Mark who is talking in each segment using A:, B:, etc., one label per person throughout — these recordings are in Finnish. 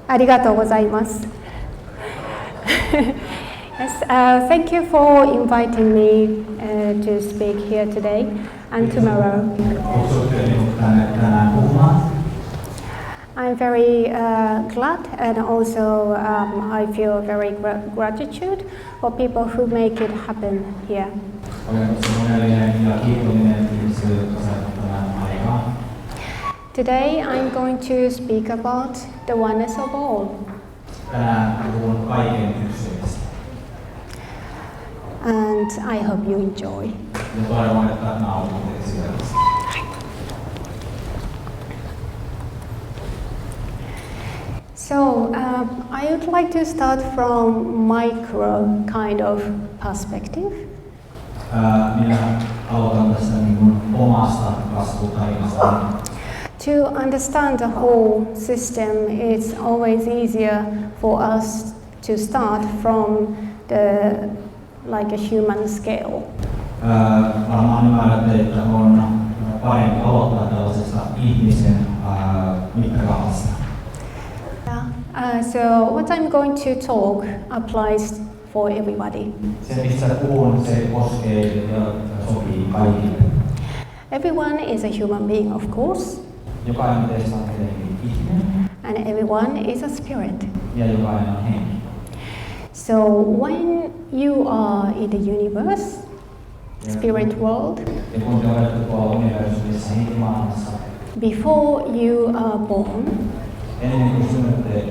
A: Arigatou gozaimasu. Yes, thank you for inviting me to speak here today and tomorrow. I'm very glad, and also I feel very gratitude for people who make it happen here. Today I'm going to speak about the oneness of all. And I hope you enjoy. So I would like to start from micro kind of perspective. To understand the whole system, it's always easier for us to start from the like a human scale.
B: Varmaan ymmärrätte, että on parempi aloittaa tällaisesta ihmisen mittakaavasta.
A: So what I'm going to talk applies for everybody.
B: Se, mistä puhun, se koskee ja sopii kaikille.
A: Everyone is a human being, of course.
B: Jokainen teistä on tietenkin ihminen.
A: And everyone is a spirit.
B: Ja jokainen on henki.
A: So when you are in the universe, spirit world,
B: ja kun te olette tuolla universumissa henkimaailmassa,
A: before you are born,
B: ennen kuin synnytte,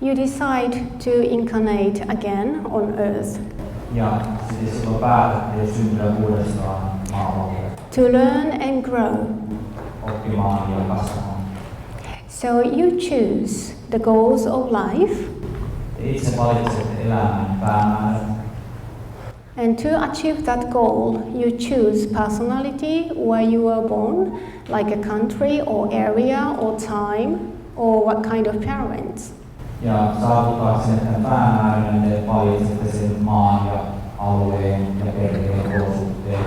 A: you decide to incarnate again on earth.
B: Ja sitten silloin päätätte syntyä uudestaan maapallolle.
A: To learn and grow.
B: Oppimaan ja kasvamaan.
A: So you choose the goals of life.
B: Itse valitsette elämän päämäärät.
A: And to achieve that goal, you choose personality where you were born, like a country or area or time, or what kind of parents.
B: Ja saavuttaaksenne tämän päämäärän, te valitsette sen maan ja alueen ja perheen olosuhteet.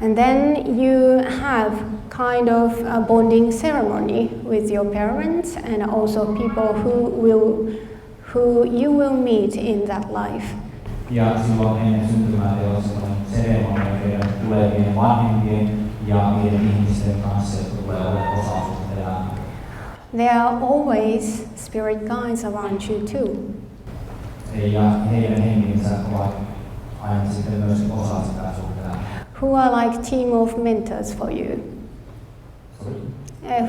A: And then you have kind of a bonding ceremony with your parents and also people who you will meet in that life.
B: Ja silloin ennen syntymää teillä on sellainen seremonia teidän tulevien vanhempien ja niiden ihmisten kanssa, jotka tulee olemaan osa elämää.
A: There are always spirit guides around you too.
B: Ja heidän henginsä ovat aina sitten myös osa sitä suhteen.
A: Who are like team of mentors for you.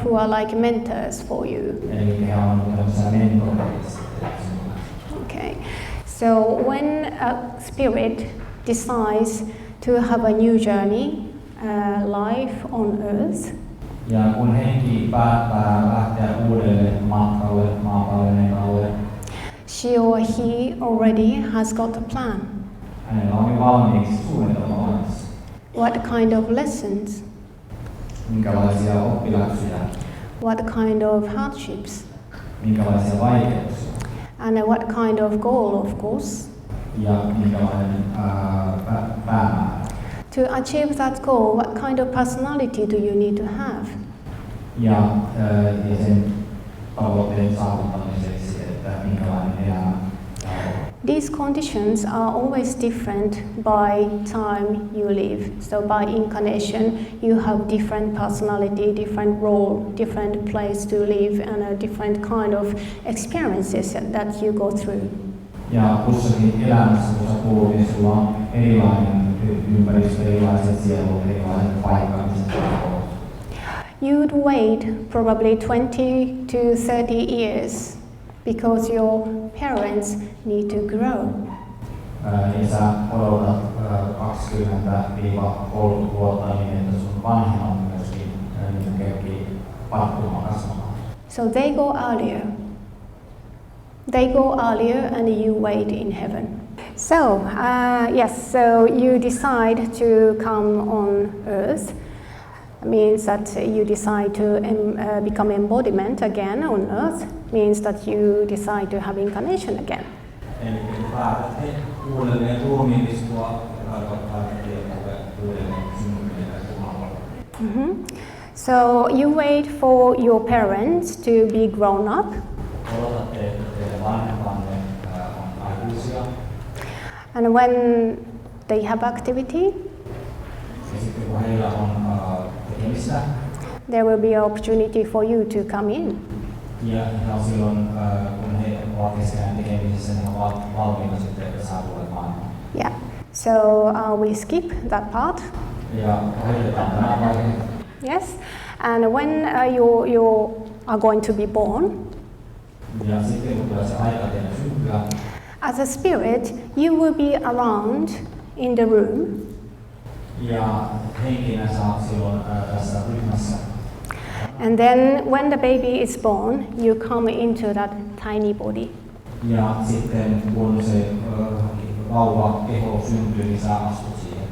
A: Who are like mentors for you.
B: Eli he on tämmöisiä mentoreita.
A: Okay. So when a spirit decides to have a new journey, life on earth,
B: ja kun henki päättää lähteä uudelle matkalle maapallolle,
A: she or he already has got a plan.
B: Hänellä on valmiiksi suunnitelma olemassa.
A: What kind of lessons?
B: Minkälaisia oppiläksyjä?
A: What kind of hardships?
B: Minkälaisia vaikeuksia?
A: And what kind of goal, of course?
B: Ja minkälainen päämäärä?
A: To achieve that goal, what kind of personality do you need to have?
B: Ja sen tavoitteen saavuttamiseksi, että minkälainen elämä.
A: These conditions are always different by time you live. So by incarnation, you have different personality, different role, different place to live, and a different kind of experiences that you go through.
B: Ja kussakin elämässä, kun sä kuulut, niin sulla on erilainen ympäristö, erilaiset sielut, erilaiset paikat, missä olet.
A: You'd wait probably 20 to 30 years because your parents need to grow.
B: Ja sä odotat 20-30 vuotta niin, että sun vanhemmat myöskin kerkii pattumaan kasvamaan.
A: So they go earlier. They go earlier and you wait in heaven. So, yes, so you decide to come on earth. Means that you decide to become embodiment again on earth. Means that you decide to have incarnation again.
B: Eli kun päätätte uudelleen ruumiillistua, tarkoittaa, että uudelleen syntyminen maapallolle.
A: So you wait for your parents to be grown up.
B: Odotatte, että teidän vanhempanne on aikuisia.
A: And when they have activity,
B: Ja sitten kun heillä on tekemistä,
A: there will be an opportunity for you to come in.
B: ja silloin kun he ovat keskenään tekemisessä, niin ovat valmiina sitten, että saa tulla maailmaan.
A: Yeah. So we skip that part.
B: Ja ohitetaan tämä vaihe.
A: Yes. And when you are going to be born,
B: Ja sitten kun tulee se aika tehdä syntyä,
A: as a spirit, you will be around in the room.
B: ja henkinä saat silloin tässä ryhmässä.
A: And then when the baby is born, you come into that tiny body.
B: Ja sitten kun se vauva keho syntyy, niin sä astut siihen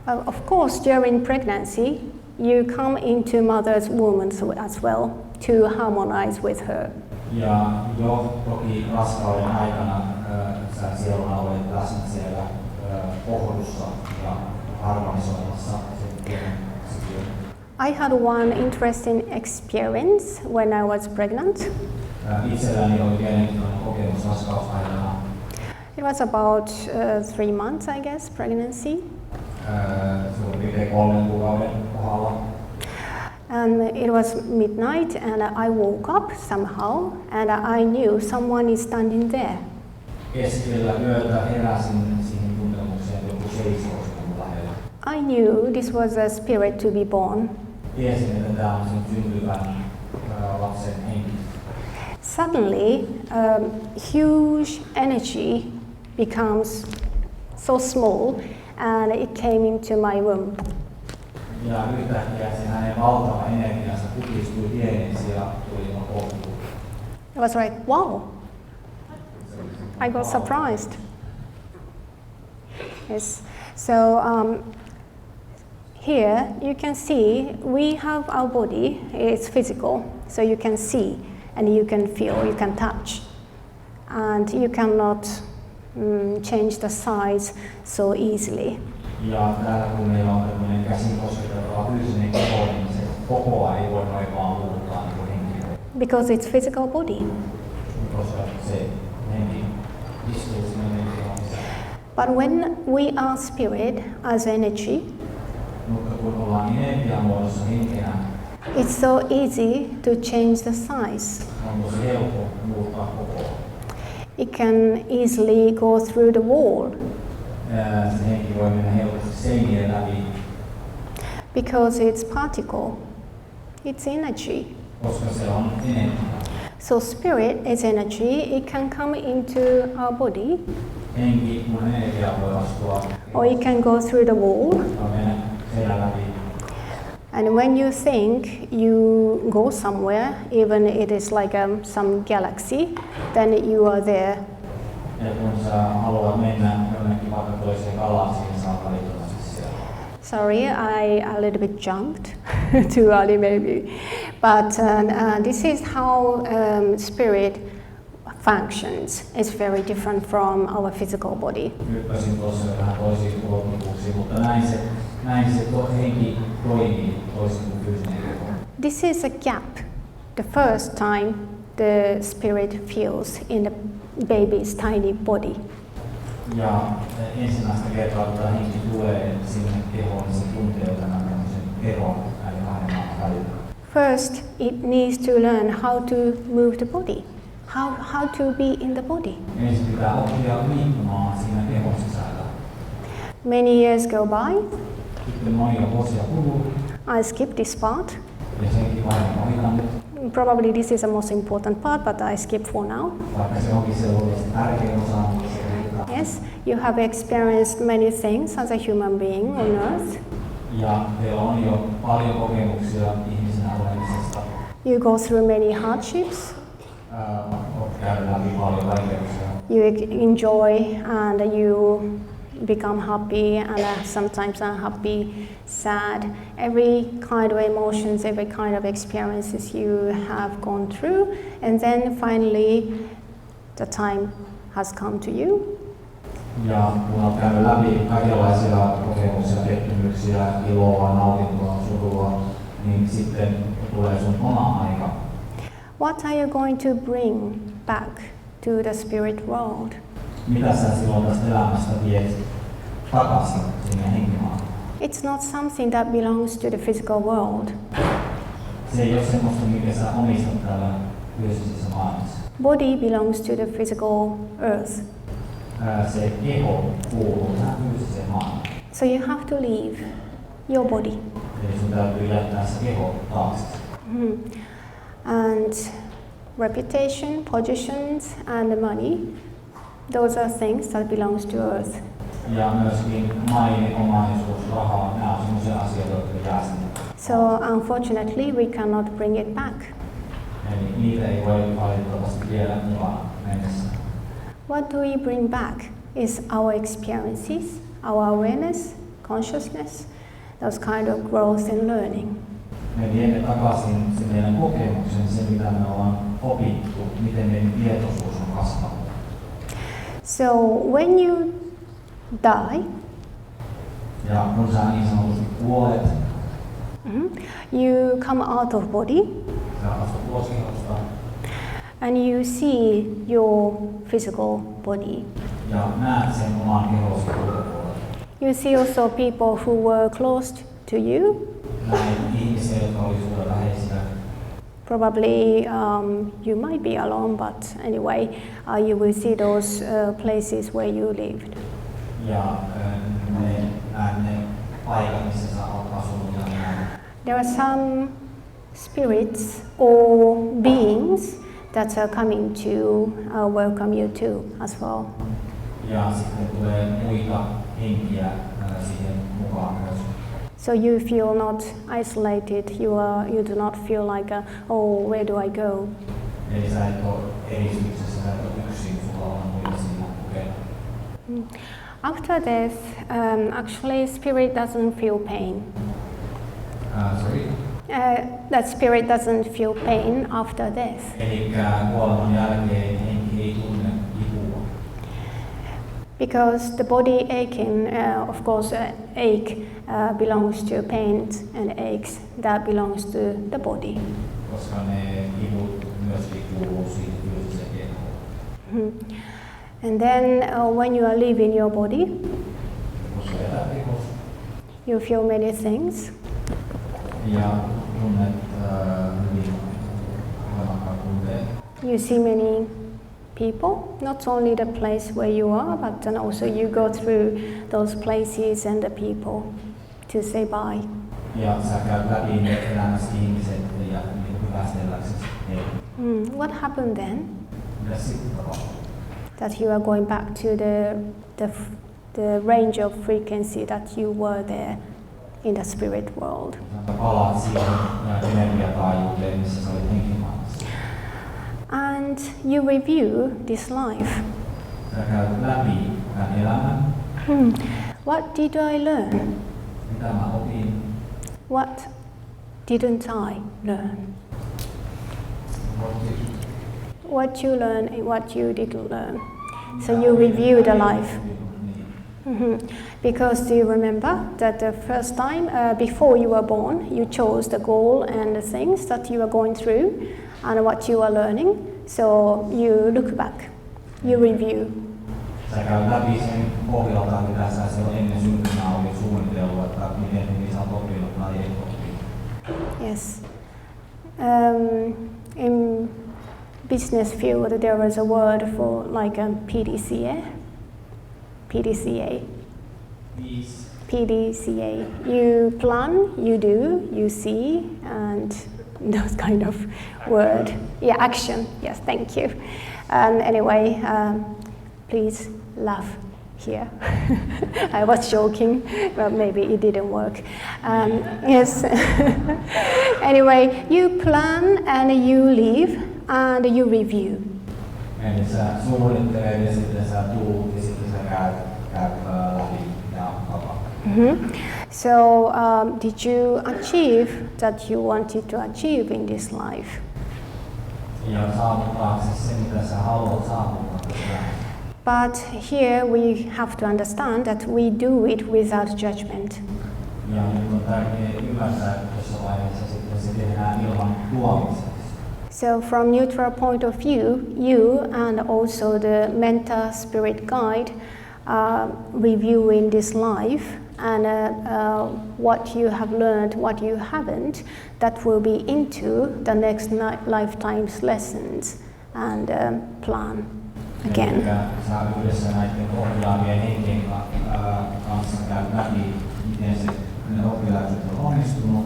B: kehoon.
A: Of course, during pregnancy, you come into mother's womb as well to harmonize with her.
B: Ja jo toki raskauden aikana sä sieluna olet läsnä siellä kohdussa ja harmonisoimassa sen pienen sikiön.
A: I had one interesting experience when I was pregnant.
B: Itselläni oli mielenkiintoinen kokemus raskausaikana.
A: It was about 3 months, I guess, pregnancy.
B: Suurin piirtein 3 kuukauden kohdalla.
A: And it was midnight and I woke up somehow and I knew someone is standing there.
B: Keskellä yötä heräsin siihen tuntemukseen, että joku seisoo siinä mun lähellä.
A: I knew this was a spirit to be born.
B: Tiesin, että tämä on sen syntyvän lapsen henki.
A: Suddenly, huge energy becomes so small and it came into my room.
B: Ja yhtäkkiä se hänen valtava energiansa kukistui pieneksi ja tuli mun kohtuun.
A: I was like, wow. I got surprised. Yes. So here you can see we have our body. It's physical, so you can see and you can feel, you can touch, and you cannot change the size so easily.
B: Ja täällä kun meillä on tämmöinen käsin kosketeltava fyysinen keho, niin se kokoa ei voi noin vaan muuttaa niin kuin henki.
A: Because it's physical body.
B: Koska se henki istuu sinne henkilöön sisään.
A: But when we are spirit as energy,
B: Mutta kun ollaan energian muodossa henkenä,
A: it's so easy to change the size.
B: on tosi helppo muuttaa kokoa.
A: It can easily go through the wall
B: Se henki voi mennä helposti seinien läpi,
A: because it's particle. It's energy.
B: koska se on energia.
A: So spirit is energy. It can come into our body
B: Henki, kun energia voi astua,
A: or it can go through the wall.
B: voi mennä seinän läpi.
A: And when you think you go somewhere, even it is like some galaxy, then you are there.
B: Ja kun sä haluat mennä jonnekin vaikka toiseen galaksiin, niin sä oot välittömästi siellä.
A: Sorry, I a little bit jumped too early maybe. But this is how spirit functions. It's very different from our physical body.
B: Hyppäsin tuossa vähän toisiin ulottuvuuksiin, mutta näin se henki toimii toisin kuin fyysinen keho.
A: This is a gap. The first time the spirit feels in the baby's tiny body.
B: Ja ensimmäistä kertaa, kun tämä henki tulee sinne kehoon, niin se tuntee tämän tämmöisen eron näiden kahden maailman välillä.
A: First, it needs to learn how to move the body, how to be in the body.
B: Ensin pitää oppia liikkumaan siinä kehon sisällä.
A: Many years go by.
B: Sitten monia vuosia kuluu,
A: I skip this part.
B: ja senkin vaiheen ohitannut.
A: Probably this is the most important part, but I skip for now.
B: Vaikka se onkin se luultavasti tärkein osa, mutta se ohitetaan.
A: Yes, you have experienced many things as a human being on earth.
B: Ja teillä on jo paljon kokemuksia ihmisenä olemisesta.
A: You go through many hardships.
B: Olet käynyt läpi paljon vaikeuksia.
A: You enjoy and you become happy and sometimes unhappy, sad. Every kind of emotions, every kind of experiences you have gone through, and then finally the time has come to you.
B: Ja kun olet käynyt läpi kaikenlaisia kokemuksia, pettymyksiä, iloa, nautintoa, surua, niin sitten tulee sun oma aika.
A: What are you going to bring back to the spirit world?
B: Mitä sä silloin tästä elämästä viet takaisin sinne henkimaailmaan?
A: It's not something that belongs to the physical world.
B: Se ei ole semmoista, mikä sä omistat täällä fyysisessä maailmassa.
A: Body belongs to the physical earth.
B: Se keho kuuluu tähän fyysiseen maailmaan.
A: So you have to leave your body.
B: Eli sun täytyy jättää se keho taakse.
A: And reputation, positions and the money, those are things that belongs to earth.
B: Ja myöskin maine, omaisuus, raha, nämä on sellaisia asioita, jotka jää sinne.
A: So unfortunately we cannot bring it back.
B: Eli niitä ei voi valitettavasti viedä mukaan mennessä.
A: What do we bring back is our experiences, our awareness, consciousness, those kind of growth and learning.
B: Me viemme takaisin se meidän kokemuksen, se mitä me ollaan opittu, miten meidän tietoisuus on kasvanut.
A: So when you die,
B: ja kun sä niin sanotusti kuolet,
A: you come out of body
B: sä astut ulos kehosta
A: and you see your physical body.
B: ja näet sen oman kehosi ulkopuolella.
A: You see also people who were close to you.
B: Näin ihmisiä, jotka oli sulle läheisiä.
A: Probably you might be alone, but anyway, you will see those places where you lived.
B: Ja ne paikat, missä sä oot asunut ja näin.
A: There are some spirits or beings that are coming to welcome you too as well.
B: Ja sitten tulee muita henkiä siihen mukaan myös.
A: So you feel not isolated. You do not feel like, oh, where do I go?
B: Eli sä et ole eristyksessä, sä et ole yksin, sulla on muita siinä tukena.
A: After death, actually, spirit doesn't feel pain.
B: Sorry?
A: That spirit doesn't feel pain after death.
B: Eli kuoleman jälkeen henki ei tunne kipua.
A: Because the body aching, of course, ache belongs to pain and aches. That belongs to the body.
B: Koska ne kivut myöskin kuuluu siihen fyysiseen kehoon.
A: And then when you are leaving your body,
B: Kun sä elät kehossa
A: you feel many things.
B: ja tunnet hyvin voimakkaan tunteen.
A: You see many people, not only the place where you are, but then also you go through those places and the people to say bye.
B: Ja sä käyt läpi ne elämässä ihmiset ja hyvästelläksesi heille.
A: What happened then?
B: Mitäs sitten tapahtuu?
A: That you are going back to the range of frequency that you were there in the spirit world.
B: Sä palaat siihen energiataajuuteen, missä sä olit henkimaailmassa.
A: And you review this life.
B: Sä käyt läpi tämän elämän.
A: What did I learn?
B: Mitä mä opin?
A: What didn't I learn? What you learn and what you didn't learn. So you review the life. Because do you remember that the first time before you were born, you chose the goal and the things that you are going through and what you are learning. So you look back, you review.
B: Sä käyt läpi sen pohjalta, mitä sä silloin ennen syntymää oli suunnitellut, että miten sä oot oppinut tai et oppinut.
A: Yes. In business field, there is a word for like a PDCA. PDCA.
B: Peace.
A: PDCA. You plan, you do, you see, and those kind of word. Yeah, action. Yes, thank you. Anyway, please laugh here. I was joking, but maybe it didn't work. Yes. Anyway, you plan and you leave and you review.
B: Eli sä suunnittelet ja sitten sä tuut ja sitten sä käyt läpi ja tapahtuu.
A: So, did you achieve that you wanted to achieve in this life?
B: Ja saavuttaaksesi se, mitä sä haluat saavuttaa tässä.
A: But here we have to understand that we do it without judgment.
B: Ja nyt on tärkeää ymmärtää, että tuossa vaiheessa sitten se tehdään ilman tuomitsemista.
A: So from neutral point of view, you and also the mentor spirit guide are reviewing this life and what you have learned, what you haven't, that will be into the next lifetime's lessons and plan again.
B: Sä yhdessä näiden ohjaavien henkien kanssa käyt läpi, miten ne oppiläksyt on onnistunut,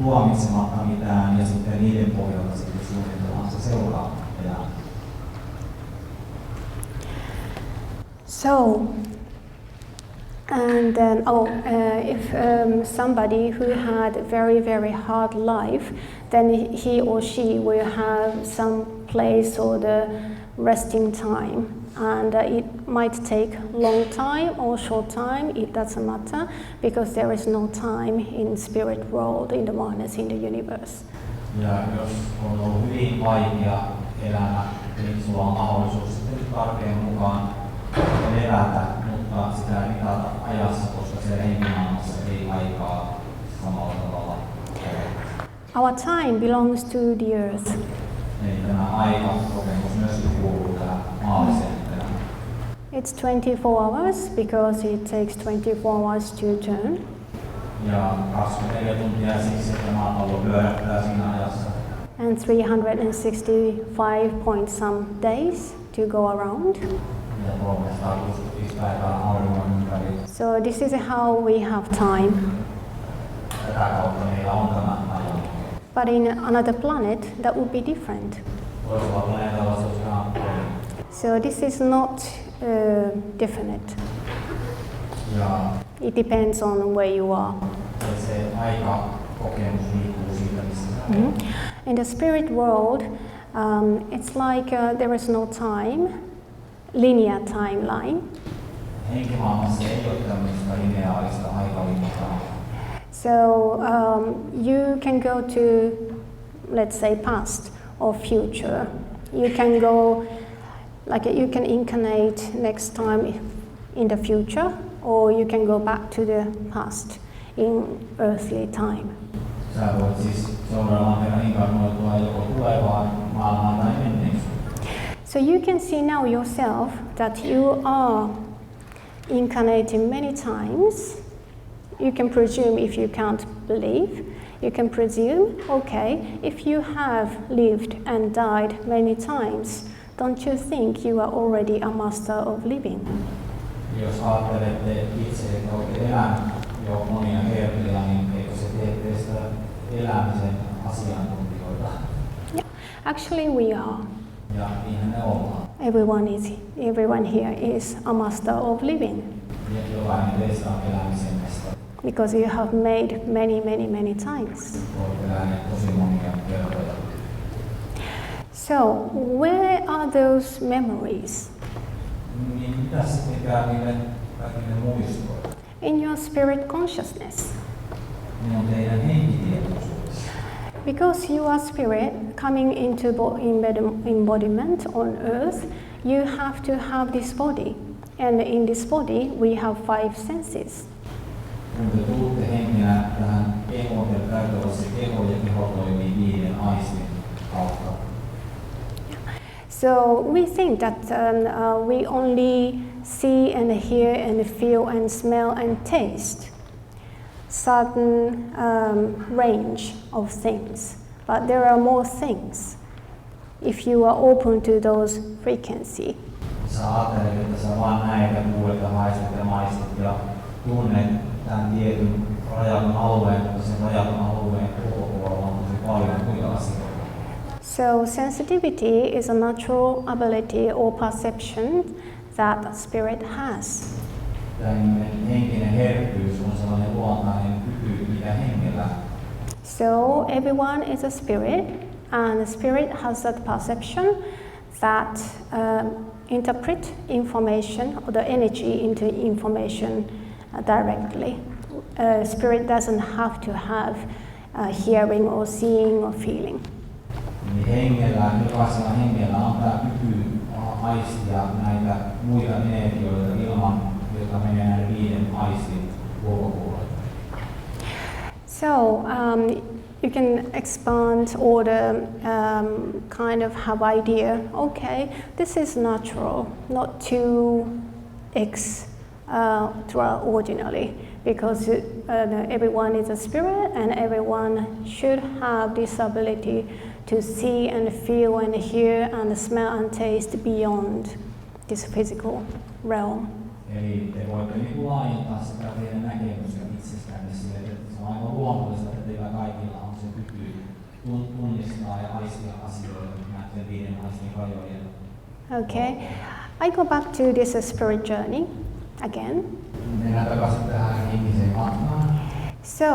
B: tuomitsematta mitään, ja sitten niiden pohjalta sitten suunnitellaan se seuraava elämä.
A: So, and then, if somebody who had a very hard life, then he or she will have some place or the resting time, and it might take long time or short time, it doesn't matter, because there is no time in spirit world, in the oneness, in the universe.
B: Ja jos on ollut hyvin vaikea elämä, niin sulla on mahdollisuus sitten tarpeen mukaan levätä, mutta sitä ei mitata ajassa, koska se henkimaailmassa ei aikaa samalla tavalla.
A: Our time belongs to the earth.
B: Eli tämä aikakokemus myös kuuluu tähän maalliseen elämään.
A: It's 24 hours because it takes 24 hours to turn.
B: Ja 24 tuntia siksi, että maapallo pyörähtää siinä ajassa.
A: And 365 point some days to go around.
B: Ja 365 päivää auringon ympäri.
A: So this is how we have time.
B: Tätä kautta meillä on tämä ajan.
A: But in another planet, that would be different.
B: Toisella planeetalla se olisi ihan toinen.
A: So this is not definite.
B: Ja
A: It depends on where you are.
B: se aikakokemus liikkuu siitä, missä sä olet.
A: In the spirit world, it's like there is no time, linear timeline.
B: Henkimaailmassa ei ole tämmöistä lineaarista aikalinjaa.
A: So you can go to, let's say, past or future. You can go, like you can incarnate next time in the future, or you can go back to the past in earthly time.
B: Sä voit siis seuraavaan kerran inkarnoitua joko tulevaan maailmaan tai menneisyyteen.
A: So you can see now yourself that you are incarnating many times. You can presume if you can't believe. You can presume, okay, if you have lived and died many times, don't you think you are already a master of living?
B: Jos ajattelette itse, että olette elänyt jo monia kertoja, niin eikö se tee teistä elämisen asiantuntijoita?
A: Yeah, actually we are.
B: Ja niinhän ne ollaan.
A: Everyone here is a master of living.
B: Ja jokainen teistä on elämisen mestari.
A: Because you have made many times.
B: Olette eläneet tosi monia kertoja.
A: So, where are those memories?
B: Niin mitä sitten käy niille kaikille muistoille?
A: In your spirit consciousness.
B: Ne on teidän henkitietoisuudessa.
A: Because you are spirit coming into embodiment on earth, you have to have this body. And in this body we have 5 senses.
B: Kun te tuutte henkenä tähän kehoon, ja käytävä se keho ja keho toimii 5 aistin kautta.
A: So we think that we only see and hear and feel and smell and taste certain range of things, but there are more things if you are open to those frequency.
B: Sä ajattelet, että sä vaan näet ja kuulet ja haistat ja maistat ja tunnet tämän tietyn rajatun alueen, mutta sen rajatun alueen ulkopuolella on tosi paljon muita asioita.
A: So sensitivity is a natural ability or perception that spirit has.
B: Tällainen henkinen herkkyys on sellainen luontainen kyky, mikä hengellä.
A: So everyone is a spirit, and the spirit has that perception that interpret information or the energy into information directly. Spirit doesn't have to have hearing or seeing or feeling.
B: Niin jokaisella hengellä on tämä kyky aistia näitä muita meedioita ilman, jotka menee näiden 5 aistin ulkopuolelle.
A: So you can expand or kind of have idea, okay, this is natural, not too extraordinary, because everyone is a spirit and everyone should have this ability to see and feel and hear and smell and taste beyond this physical realm.
B: Eli te voitte niin laajentaa sitä teidän näkemystä itsestänne sille, että se on aivan luonnollista, että teillä kaikilla on se kyky tunnistaa ja aistia asioita näiden viiden aistin rajojen.
A: Okay, I go back to this spirit journey again.
B: Mennään takaisin tähän henkiseen matkaan.
A: So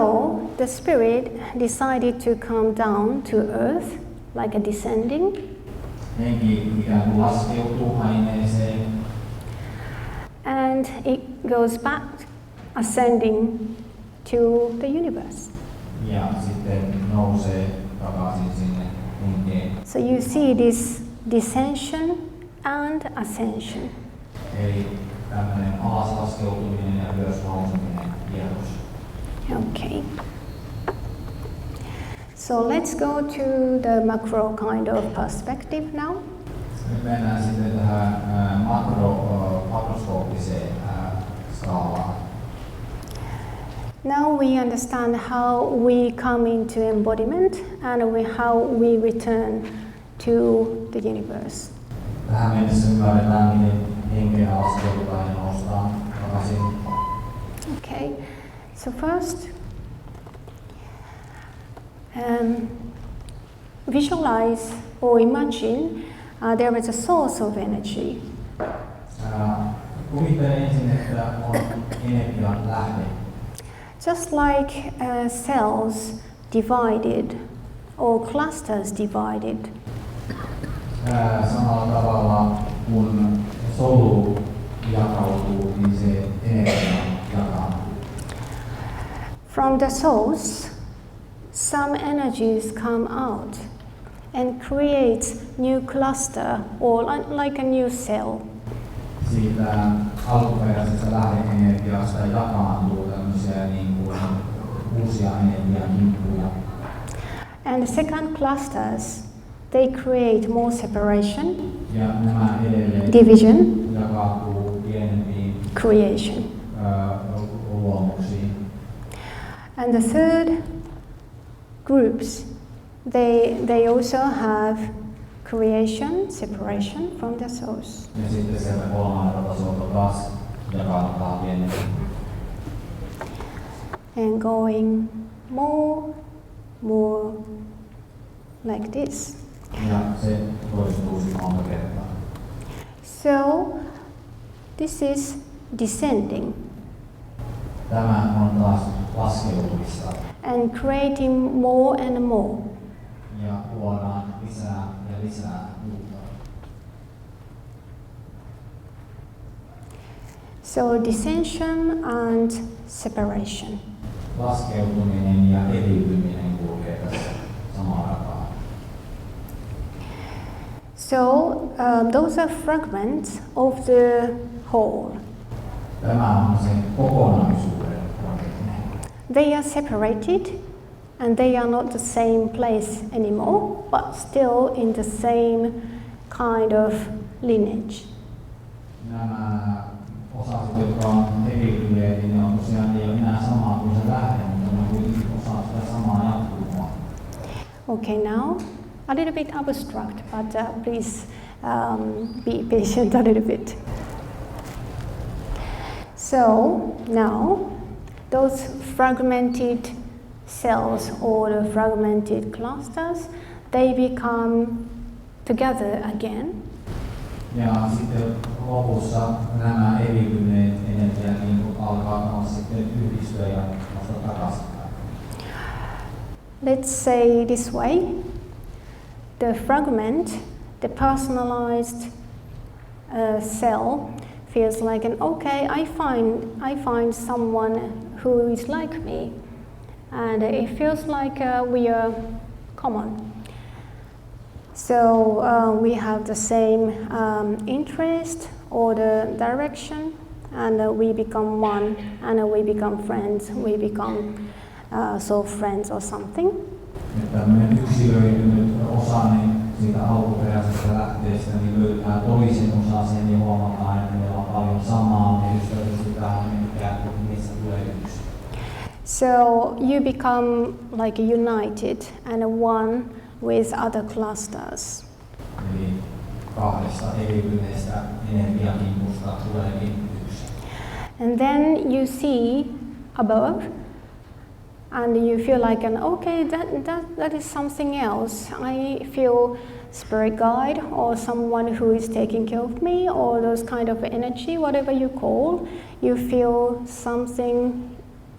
A: the spirit decided to come down to earth, like a descending.
B: Henki ikään kuin laskeutuu aineeseen.
A: And it goes back, ascending to the universe.
B: Ja sitten nousee takaisin sinne henkeen.
A: So you see this descension and ascension.
B: Eli tämmöinen alas laskeutuminen ja ylös nouseminen tiedossa.
A: Okay. So let's go to the macro kind of perspective now.
B: Nyt mennään sitten tähän makroskooppiseen skaalaan.
A: Now we understand how we come into embodiment and how we return to the universe.
B: Tähän mennessä ymmärretään, miten henkeä laskeudutaan ja noustaan takaisin.
A: Okay, so first, visualize or imagine there is a source of energy.
B: Kuvittele ensin, että on energian lähde.
A: Just like cells divided or clusters divided.
B: Samalla tavalla kun solu jakautuu, niin se energia jakautuu.
A: From the source, some energies come out and creates new cluster or like a new cell.
B: Siitä alkuperäisestä lähdeenergiasta jakaantuu tämmöisiä niin kuin uusia energiakimppuja.
A: And the second clusters, they create more separation,
B: Ja nämä edelleen
A: division,
B: jakautuu pienempiin
A: creation.
B: luomuksiin.
A: And the third groups, they also have creation, separation from the source.
B: Ja sitten sieltä kolmannelta tasolta taas jakautuu pienempiin.
A: And going more like this.
B: Ja se toistuu siis monta kertaa.
A: So this is descending
B: Tämä on taas laskeutumista.
A: and creating more and more.
B: Ja luodaan lisää ja lisää uutta.
A: So descension and separation.
B: Laskeutuminen ja eriytyminen kulkee tässä samaan rataan.
A: So those are fragments of the whole.
B: Tämä on se kokonaisuuden rakenne.
A: They are separated and they are not the same place anymore, but still in the same kind of lineage.
B: Nämä osaset, jotka on eriytyneet, niin ne on tosiaan ei ole enää samaa kuin se lähde, mutta ne on kuitenkin osa sitä samaa jatkumoa.
A: Okay, now a little bit abstract, but please be patient a little bit. So now those fragmented cells or the fragmented clusters, they become together again.
B: Ja sitten lopussa nämä eriytyneet energiat niin alkaa sitten yhdistyä ja nostaa takaisin.
A: Let's say this way, the fragment, the personalized cell feels like okay, I find someone who is like me, and it feels like we are common. So we have the same interest or the direction, and we become one, and we become friends, we become so friends or something.
B: Tämmöinen yksilöitynyt osa niin siitä alkuperäisestä lähteestä niin löytää toisen osaa sen ja huomataan, että meillä on paljon samaa, me ystävystytään, ikään kuin niistä tulee yksi.
A: So you become like united and one with other clusters.
B: Eli kahdesta eriytyneestä energiakimpusta tuleekin yksi.
A: And then you see above and you feel like okay, that is something else. I feel spirit guide or someone who is taking care of me or those kind of energy, whatever you call, you feel something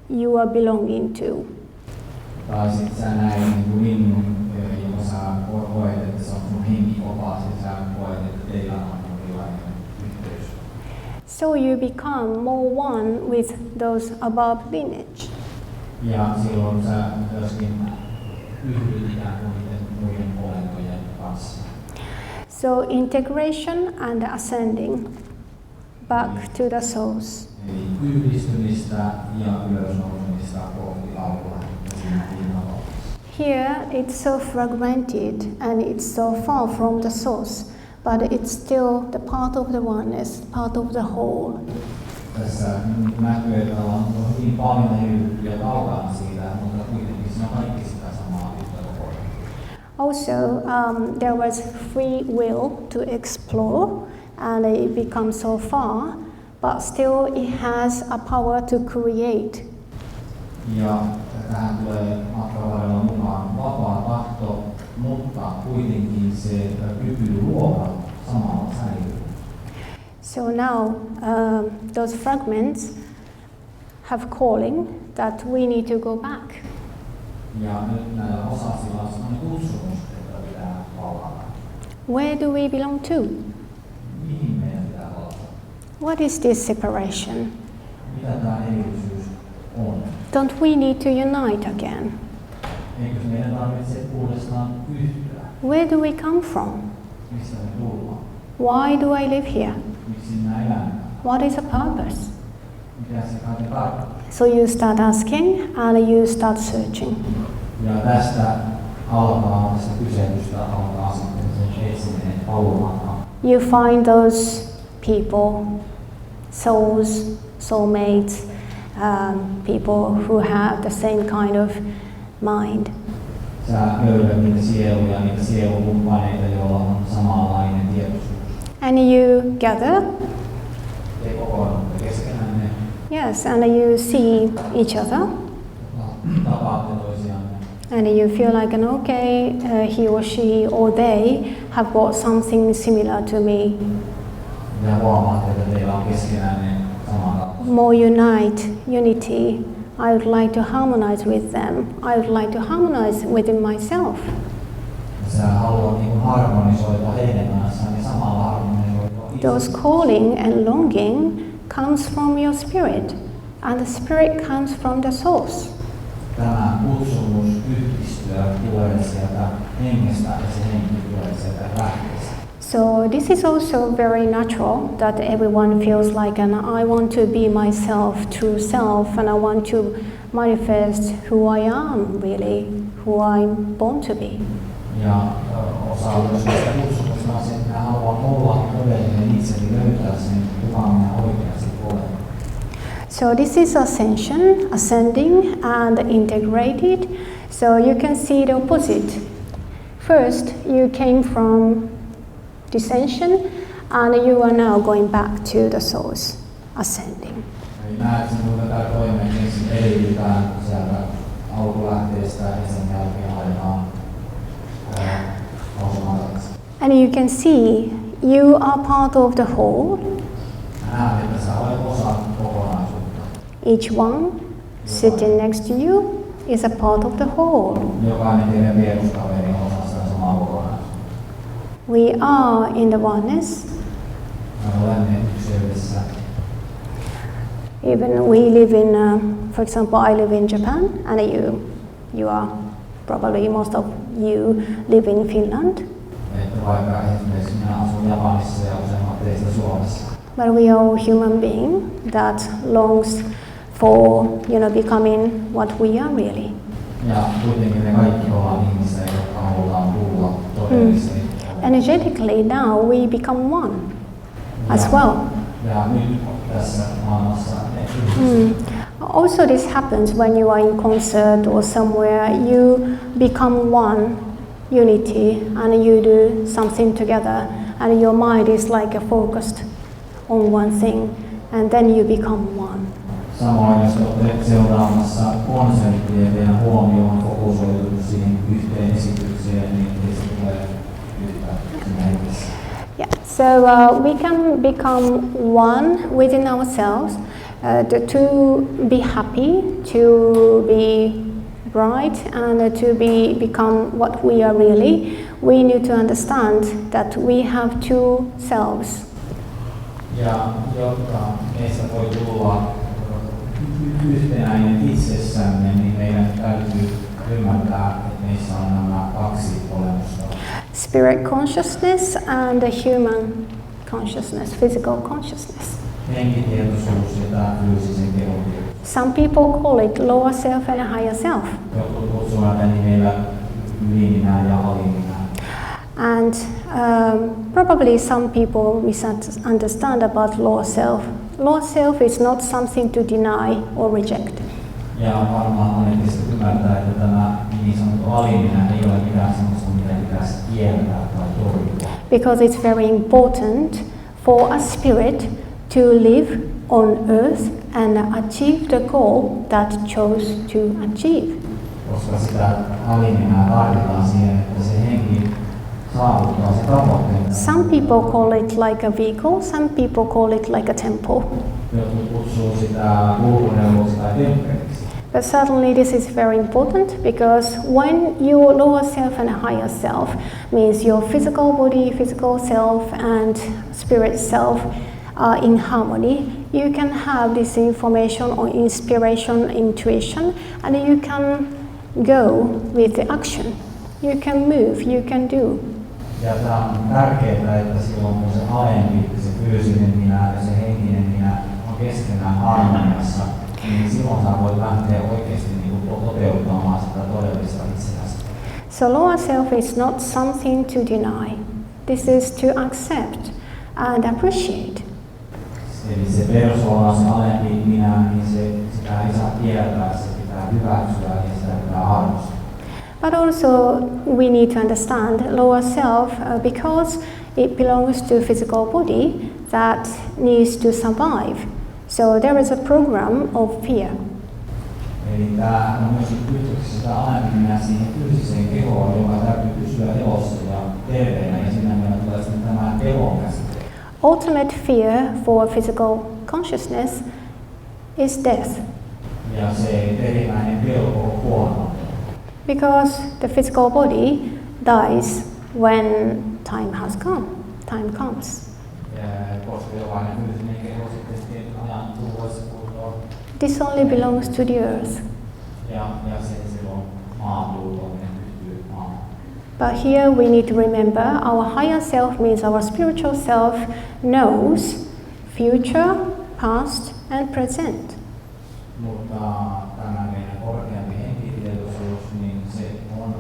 A: you are belonging to.
B: Tai sit sä näin niin linnun, jonka sä koet, että se on sun henkikopas ja sä koet, että teillä on jonkinlainen yhteys.
A: So you become more one with those above lineage.
B: Ja silloin sä myöskin yhdyt ikään kuin niiden muiden olentojen kanssa.
A: So integration and ascending back to the source.
B: Eli yhdistymistä ja ylösnousemista kohti alkua.
A: Here it's so fragmented and it's so far from the source, but it's still the part of the oneness, part of the whole.
B: Tässä näkyy, että on hyvin paljon eriytyjä kaukana siitä, mutta kuitenkin siinä on kaikki sitä samaa yhtä kokoa.
A: Also, there was free will to explore and it becomes so far, but still it has a power to create.
B: Ja tähän tulee matkan varrella mukaan vapaa tahto, mutta kuitenkin se kyky luoda samalla säilyy.
A: So now those fragments have calling that we need to go back.
B: Ja nyt näillä osasilla on sellainen kutsumus, että pitää palata.
A: Where do we belong to?
B: Mihin meidän pitää palata?
A: What is this separation?
B: Mitä tämä erillisyys on?
A: Don't we need to unite again?
B: Eikö meidän tarvitse uudestaan yhtyä?
A: Where do we come from?
B: Mistä me tullaan?
A: Why do I live here?
B: Miksi minä elän?
A: What is the purpose?
B: Mitä se kaiken tarkoittaa?
A: So you start asking and you start searching.
B: Ja tästä alkaa, tästä kyselystä alkaa sitten sen etsiminen paluumataan.
A: You find those people, souls, soulmates, people who have the same kind of mind.
B: Sä löydät niitä sieluja, niitä sielukumppaneita, joilla on samanlainen tietoisuus.
A: And you gather.
B: Te kokoonnutte keskenänne.
A: Yes, and you see each other.
B: Tapaatte toisianne.
A: And you feel like, okay, he or she or they have got something similar to me.
B: Ja huomaatte, että teillä on keskenänne samanlaista.
A: More unity. I would like to harmonize with them. I would like to harmonize within myself.
B: Sä haluat niin harmonisoitua heidän kanssaan ja samalla harmonisoitua itse.
A: Those calling and longing comes from your spirit, and the spirit comes from the source.
B: Tämä kutsumus yhdistyä tulee sieltä hengestä ja se henki tulee sieltä lähteestä.
A: So this is also very natural that everyone feels like, and I want to be myself, true self, and I want to manifest who I am really, who I'm born to be.
B: Ja osa myös tästä kutsumusta on se, että minä haluan olla todellinen itseni, löytää sen, kuka minä oikeasti olen.
A: So this is ascension, ascending and integrated. So you can see the opposite. First, you came from descension and you are now going back to the source, ascending.
B: Eli näet sen, kuinka tämä toimeen ensin eriytetään sieltä alkulähteestä ja sen jälkeen aletaan nousemaan takaisin.
A: And you can see you are part of the whole.
B: Näet, että sä olet osa kokonaisuutta.
A: Each one sitting next to you is a part of the whole.
B: Jokainen teidän vieruskaveri on osa sitä samaa kokonaisuutta.
A: We are in the oneness.
B: Me olemme ykseydessä.
A: Even we live in, for example, I live in Japan, and you are probably most of you live in Finland.
B: Että vaikka esimerkiksi minä asun Japanissa ja useimmat teistä Suomessa.
A: But we are all human beings that longs for becoming what we are really.
B: Ja kuitenkin me kaikki ollaan ihmisiä, jotka halutaan tulla todelliseen.
A: Energetically now we become one as well.
B: Ja nyt tässä maailmassa
A: Also this happens when you are in concert or somewhere, you become one unity and you do something together and your mind is like focused on one thing and then you become one.
B: Samoin jos olette seuraamassa konserttia ja teidän huomio on fokusoitunut siihen yhteen esitykseen, niin teistä tulee yhtä siinä hetkessä.
A: Yeah, so we can become one within ourselves, to be happy, to be bright, and to become what we are really. We need to understand that we have two selves.
B: Ja jotta meistä voi tulla yhtenäinen itsessämme, niin meidän täytyy ymmärtää, että meissä on nämä kaksi olemusta.
A: Spirit consciousness and the human consciousness, physical consciousness.
B: Henkitietoisuus ja tämä fyysisen kehon tietoisuus.
A: Some people call it lower self and higher self.
B: Jotkut kutsuvat tätä nimellä yliminää ja aliminää.
A: And probably some people misunderstand about lower self. Lower self is not something to deny or reject.
B: Ja varmaan monet teistä ymmärtää, että tämä niin sanottu aliminä ei ole mitään sellaista, mitä pitäisi kieltää tai torjua.
A: Because it's very important for a spirit to live on earth and achieve the goal that chose to achieve.
B: Koska sitä aliminää tarvitaan siihen, että se henki saavuttaa se tavoitteen.
A: Some people call it like a vehicle, some people call it like a temple.
B: Jotkut kutsuu sitä kulkuneuvoksi tai temppeliksi.
A: But certainly this is very important because when your lower self and higher self means your physical body, physical self and spirit self are in harmony, you can have this information or inspiration, intuition, and you can go with the action. You can move, you can do.
B: Ja tämä on tärkeää, että silloin kun se alempi, se fyysinen minä ja se henkinen minä on keskenään harmoniassa, niin silloin sä voit lähteä oikeasti toteuttamaan sitä todellista itseäsi.
A: So lower self is not something to deny. This is to accept and appreciate.
B: Eli se persoona, se alempi minä, niin sitä ei saa kieltää, se pitää hyväksyä ja sitä pitää arvostaa.
A: But also we need to understand lower self because it belongs to physical body that needs to survive. So there is a program of fear.
B: Eli tämä on myös yhteyksissä alempi minä siihen fyysiseen kehoon, joka täytyy pysyä elossa ja terveenä ja siinä meillä tulee sitten tämä kehon käsite.
A: Ultimate fear for physical consciousness is death.
B: Ja se perimmäinen pelko on kuolema.
A: Because the physical body dies when time has come. Time comes.
B: Koska jokainen fyysinen keho sitten tietyn ajan tuloissa kuluu.
A: This only belongs to the earth.
B: Ja se silloin maapalloon pystyy maahan.
A: But here we need to remember our higher self means our spiritual self knows future, past and present.
B: Mutta tämä meidän korkeampi henkitietoisuus, niin se on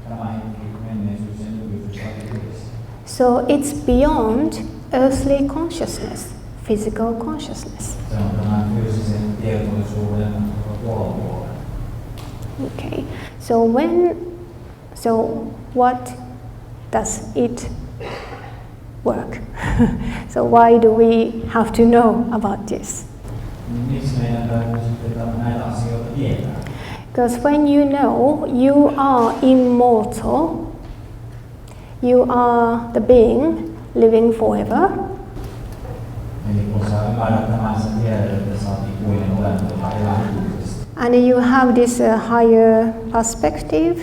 B: tämä henki, menneisyys ja nykyisyys kaikessa.
A: So it's beyond earthly consciousness, physical consciousness.
B: Se on tämän fyysisen tietoisuuden ulkopuolella.
A: Okay. So what does it work? So why do we have to know about this?
B: Miksi meidän täytyy sitten näitä asioita tietää?
A: Because when you know you are immortal, you are the being living forever.
B: Eli kun sä ymmärrät tämän, sä tiedät, että sä oot ikuinen olento, joka elää ikuisesti.
A: And you have this higher perspective.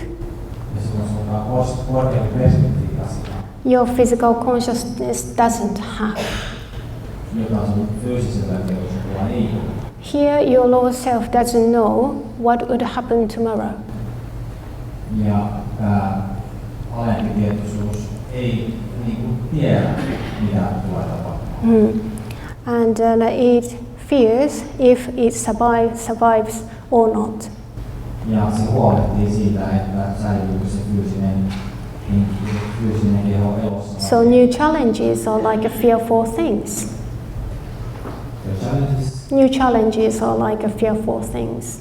B: Ja silloin sulla on korkeampi perspektiivi asiaan.
A: Your physical consciousness doesn't have.
B: Jota sun fyysisellä tietoisuudella ei ole.
A: Here your lower self doesn't know what would happen tomorrow.
B: Ja alempi tietoisuus ei tiedä, mitä tulee tapahtumaan.
A: And it fears if it survives or not.
B: Ja se huolehtii siitä, että säilyykö se fyysinen keho elossa.
A: So new challenges are like a fearful things. New challenges are like a fearful things.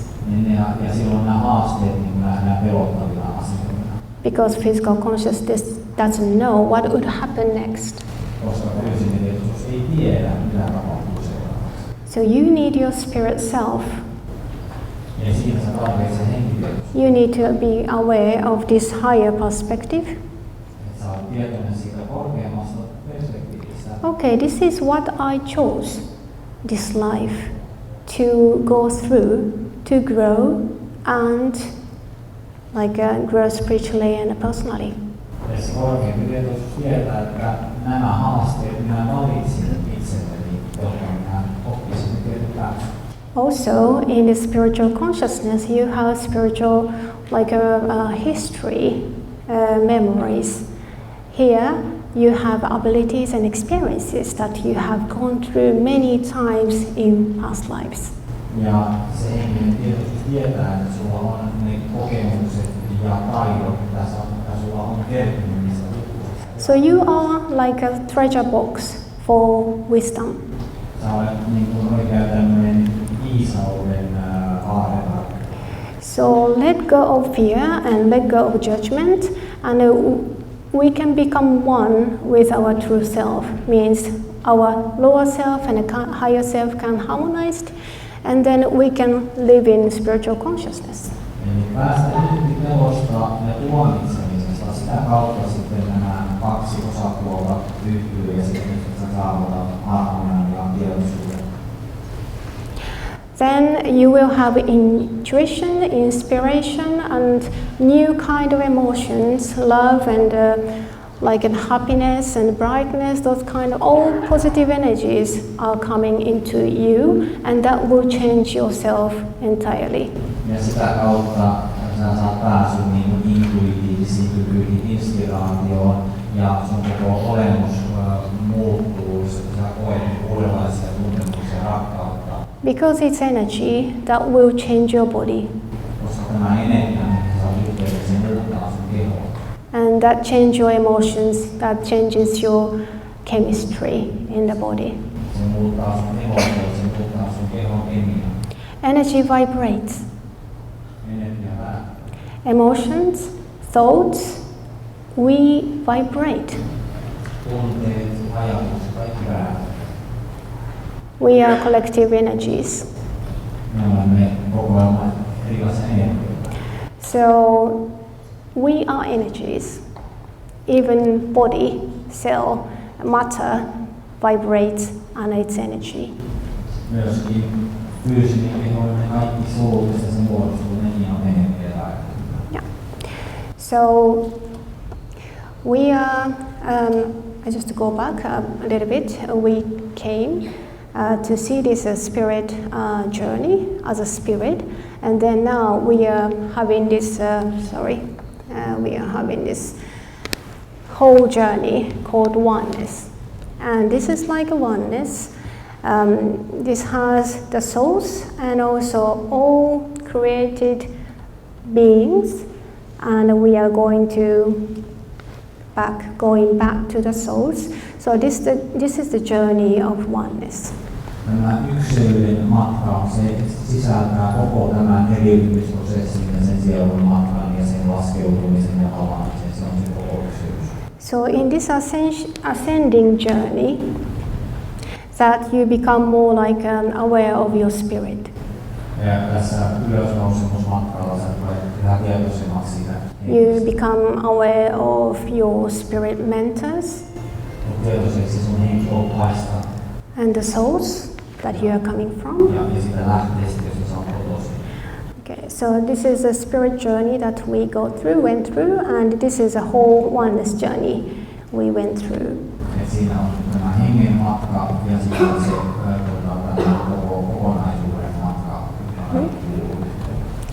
B: Ja silloin nämä haasteet niin nähdään pelottavina asioina.
A: Because physical consciousness doesn't know what would happen next.
B: Koska fyysinen tietoisuus ei tiedä, mitä tapahtuu seuraavaksi.
A: So you need your spirit self.
B: Ja siinä sä tarvitset sen henkitietoisuus.
A: You need to be aware of this higher perspective.
B: Että sä olet tietoinen siitä korkeammasta perspektiivistä.
A: Okay, this is what I chose this life to go through, to grow and grow spiritually and personally.
B: Ja se korkeampi tietoisuus tietää, että nämä haasteet minä valitsin itselleni, jotta minä oppisin tietää.
A: Also, in the spiritual consciousness, you have spiritual, history, memories. Here, you have abilities and experiences that you have gone through many times in past lives.
B: Ja se henkinen tietoisuus tietää, että sulla on ne kokemukset ja taidot, mitä sulla on kertynyt niistä lukuista.
A: So you are like a treasure box for wisdom.
B: Sä olet niin kuin oikein tämmöinen viisauden haareva.
A: So let go of fear and let go of judgment, and we can become one with our true self. Means our lower self and a higher self can harmonize, and then we can live in spiritual consciousness.
B: Eli päästä irti pelosta ja tuomitsemisesta, sitä kautta sitten nämä kaksi osapuolta yhtyy ja sitten saavutaan harmonian ja tietoisuuden.
A: Then you will have intuition, inspiration, and new kind of emotions, love and happiness and brightness. Those kind of all positive energies are coming into you, and that will change yourself entirely.
B: Ja sitä kautta sä saat pääsyn niin intuitiivisiin kykyihin, inspiraatioon ja sun koko olemus muuttuu, sä koet uudenlaisia tuntemuksia ja rakkautta.
A: Because it's energy that will change your body.
B: Koska tämä energia, niin sä oot yhteydessä, se muuttaa sun kehoa.
A: And that changes your emotions, that changes your chemistry in the body.
B: Se muuttaa sun emotiot, se muuttaa sun kehon kemiaa.
A: Energy vibrates.
B: Energia vähän.
A: Emotions, thoughts, we vibrate.
B: Tunteet, ajatukset, kaikki vähän.
A: We are collective energies.
B: Me olemme kokoelma erilaisia energioita.
A: So we are energies. Even body, cell, matter vibrates on its energy.
B: Myöskin fyysinen keho ja kaikki solut, ja se muodostuu, nekin on energiaa.
A: Yeah. So we are, just to go back a little bit, we came to see this spirit journey as a spirit, and then now we are having this, we are having this whole journey called oneness. And this is like a oneness. This has the souls and also all created beings, and we are going back to the souls. So this is the journey of oneness.
B: Tämä ykseyden matka on se, että sisältää koko tämän eriytymisprosessin ja sen sielun matkan ja sen laskeutumisen ja avaamisen. Se on se koko ykseys.
A: So in this ascending journey, that you become more aware of your spirit.
B: Ja tässä ylösnousemusmatkalla sä tulet yhä tietoisemmaksi siitä.
A: You become aware of your spirit mentors.
B: Tietoiseksi sun henkioppaista.
A: And the souls that you are coming from.
B: Ja sitä lähteestä, josta sä oot kotoisin.
A: Okay, so this is a spirit journey that we went through, and this is a whole oneness journey we went through.
B: Et siinä on tämä hengen matka ja sitten se tämä kokonaisuuden matka.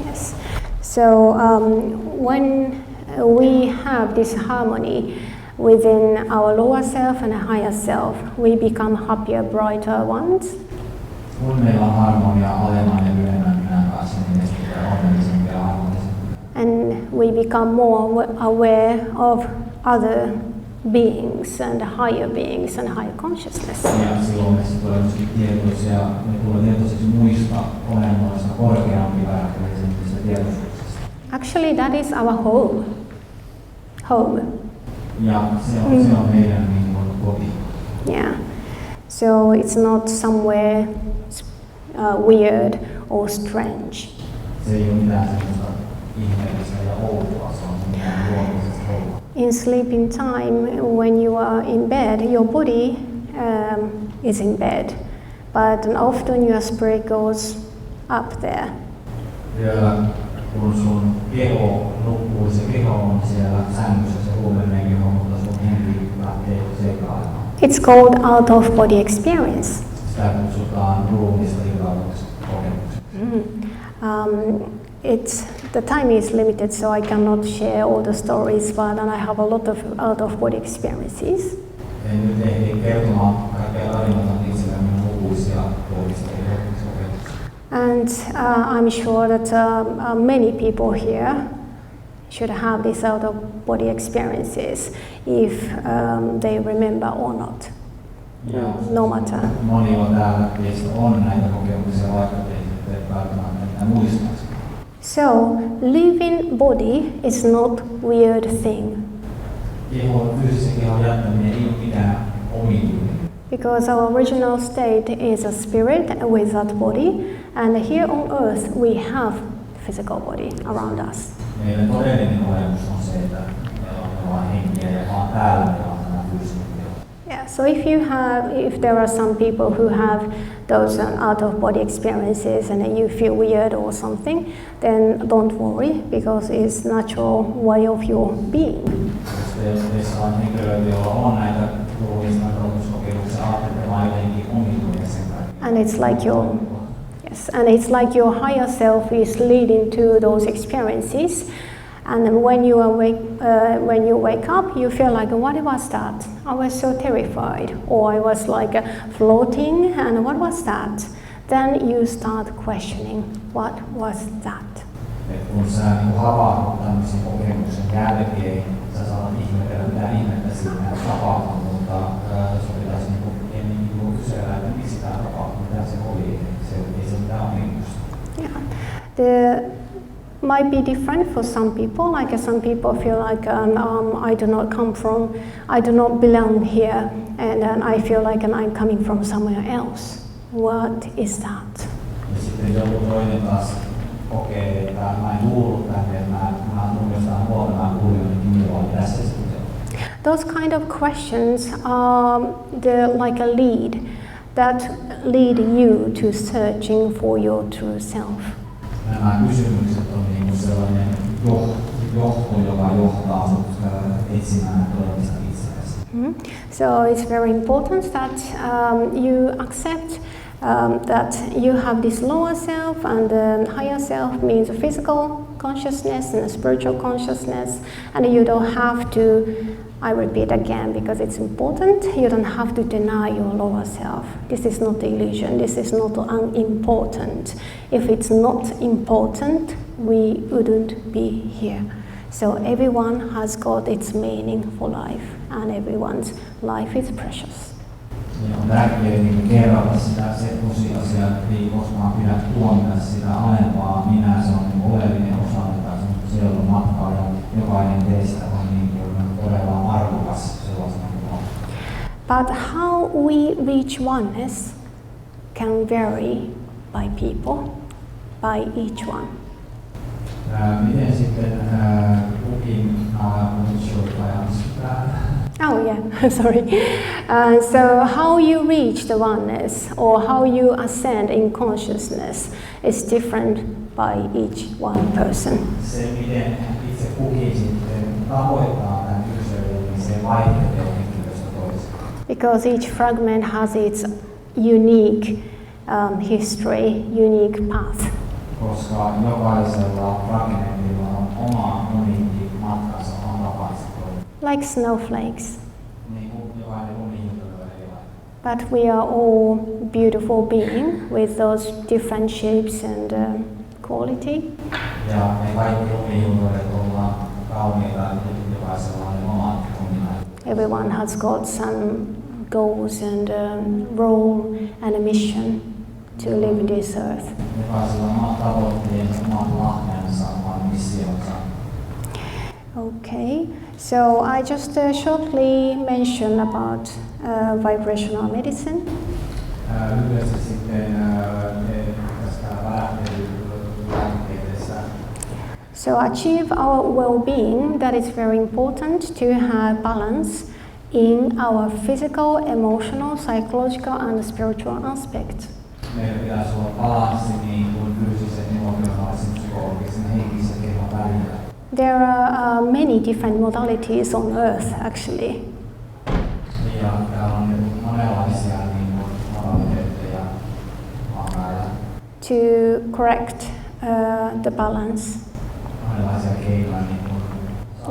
A: Yes. So when we have this harmony within our lower self and a higher self, we become happier, brighter ones.
B: Kun meillä on harmonia alemman ja ylemmän minän kanssa, niin meistä tulee onnellisempia ja harmonisempia.
A: And we become more aware of other beings and higher beings and higher consciousness.
B: Ja silloin meistä tulee myöskin tietoisia, me tulee tietoisiksi muista olennoista korkeampiväärteisemmistä tietoisuuksista.
A: Actually, that is our home. Home.
B: Ja se on meidän niin kuin koti.
A: Yeah. So it's not somewhere weird or strange.
B: Se ei ole mitään sellaista ihmeellistä ja outoa, se on mitään luonnollisesti outoa.
A: In sleeping time, when you are in bed, your body is in bed, but often your spirit goes up there.
B: Vielä kun sun keho nukkuu, se keho on siellä sängyssä, se huumeinen keho, mutta sun henki lähtee sekailemaan.
A: It's called out-of-body experience.
B: Sitä kutsutaan ruumista irralliseksi kokemukseksi.
A: The time is limited, so I cannot share all the stories, but I have a lot of out-of-body experiences.
B: En nyt ehdi kertomaan kaikkia tarinoita itsellä minun lukuisia ruumista irrallisiksi kokemuksiksi.
A: And I'm sure that many people here should have these out-of-body experiences if they remember or not. No matter.
B: Monilla täällä teistä on näitä kokemuksia, vaikka te ette välttämättä niitä muistaisi.
A: So, living body is not weird thing.
B: Fyysisen kehon jättäminen ei ole mikään omituinen.
A: Because our original state is a spirit without body, and here on earth we have physical body around us.
B: Meidän todellinen olemus on se, että meillä on vain henkiä ja vaan täällä meillä on tämä fyysinen keho.
A: Yeah, so if there are some people who have those out-of-body experiences and you feel weird or something, then don't worry, because it's natural way of your being.
B: Jos teissä on henkilöitä, joilla on näitä ruumiista kokemuksia, ajattelette vain jotenkin omituinen sen kaiken.
A: And it's like your higher self is leading to those experiences. And then when you wake up, you feel like, what was that? I was so terrified, or I was like floating, and what was that? Then you start questioning, what was that?
B: Kun sä havahdut tämmöisen kokemuksen jälkeen, sä saat ihmetellä, mitä ihmettä siinä tapahtuu, mutta jos pitäisi enemmän kysellä, että miksi tämä tapahtui, mitä se oli, ei se mitään omituista.
A: Yeah. Might be different for some people. Like some people feel like I do not belong here, and I feel like I'm coming from somewhere else. What is that?
B: Ja sitten joku toinen taas kokee, että mä en kuulu tänne, mä tunnen jostain muualta, mä kuulun jonnekin muualle. Tässä sitten.
A: Those kind of questions are like a lead that lead you to searching for your true self.
B: Nämä kysymykset on niin sellainen johto, joka johtaa sinut etsimään todellista itseäsi.
A: So it's very important that you accept that you have this lower self, and the higher self means a physical consciousness and a spiritual consciousness, and you don't have to, I repeat again because it's important, you don't have to deny your lower self. This is not illusion, this is not unimportant. If it's not important, we wouldn't be here. So everyone has got its meaning for life, and everyone's life is precious.
B: Ja on tärkeää niin kerrata sitä se tosiasia, että ei koskaan pidä tuomita sitä alempaa minä, se on oleellinen osa tätä siellä matkaa, ja jokainen teistä on niin todella arvokas sellaisena kuin on.
A: But how we reach oneness can vary by people, by each one.
B: Miten sitten kukin mesuilla sitä?
A: Oh yeah, sorry. So how you reach the oneness or how you ascend in consciousness is different by each one person.
B: Se miten itse kukin sitten tavoittaa tämän yksilön, niin se vaihtelee henkilöstä toiseen.
A: Because each fragment has its unique history, unique path.
B: Koska jokaisella fragmentilla on oma uniikki matkansa, oma tapansa.
A: Like snowflakes.
B: Niin kuin jokainen unihinkilö erilainen.
A: but we are all beautiful beings with those different shapes and quality.
B: Ja me kaikki lumijuuret ollaan kauniita, jokaisella on omat ominaisuudet.
A: Everyone has got some goals and role and a mission to live this earth.
B: Jokaisella on omat tavoitteensa, omat lahjansa, omat missionsa.
A: Okay, so I just shortly mention about vibrational medicine.
B: Lyhyesti sitten tästä värähtelylänkkeestä.
A: So achieve our well-being, that is very important to have balance in our physical, emotional, psychological and spiritual aspects.
B: Meillä pitäisi olla balanssi niin kuin fyysisen, emotionaalisen, psykologisen, henkisen kehon välillä.
A: There are many different modalities on Earth actually.
B: Ja täällä on monenlaisia niin kuin modaliteetteja maan päällä.
A: To correct the balance.
B: Monenlaisia keinoja niin kuin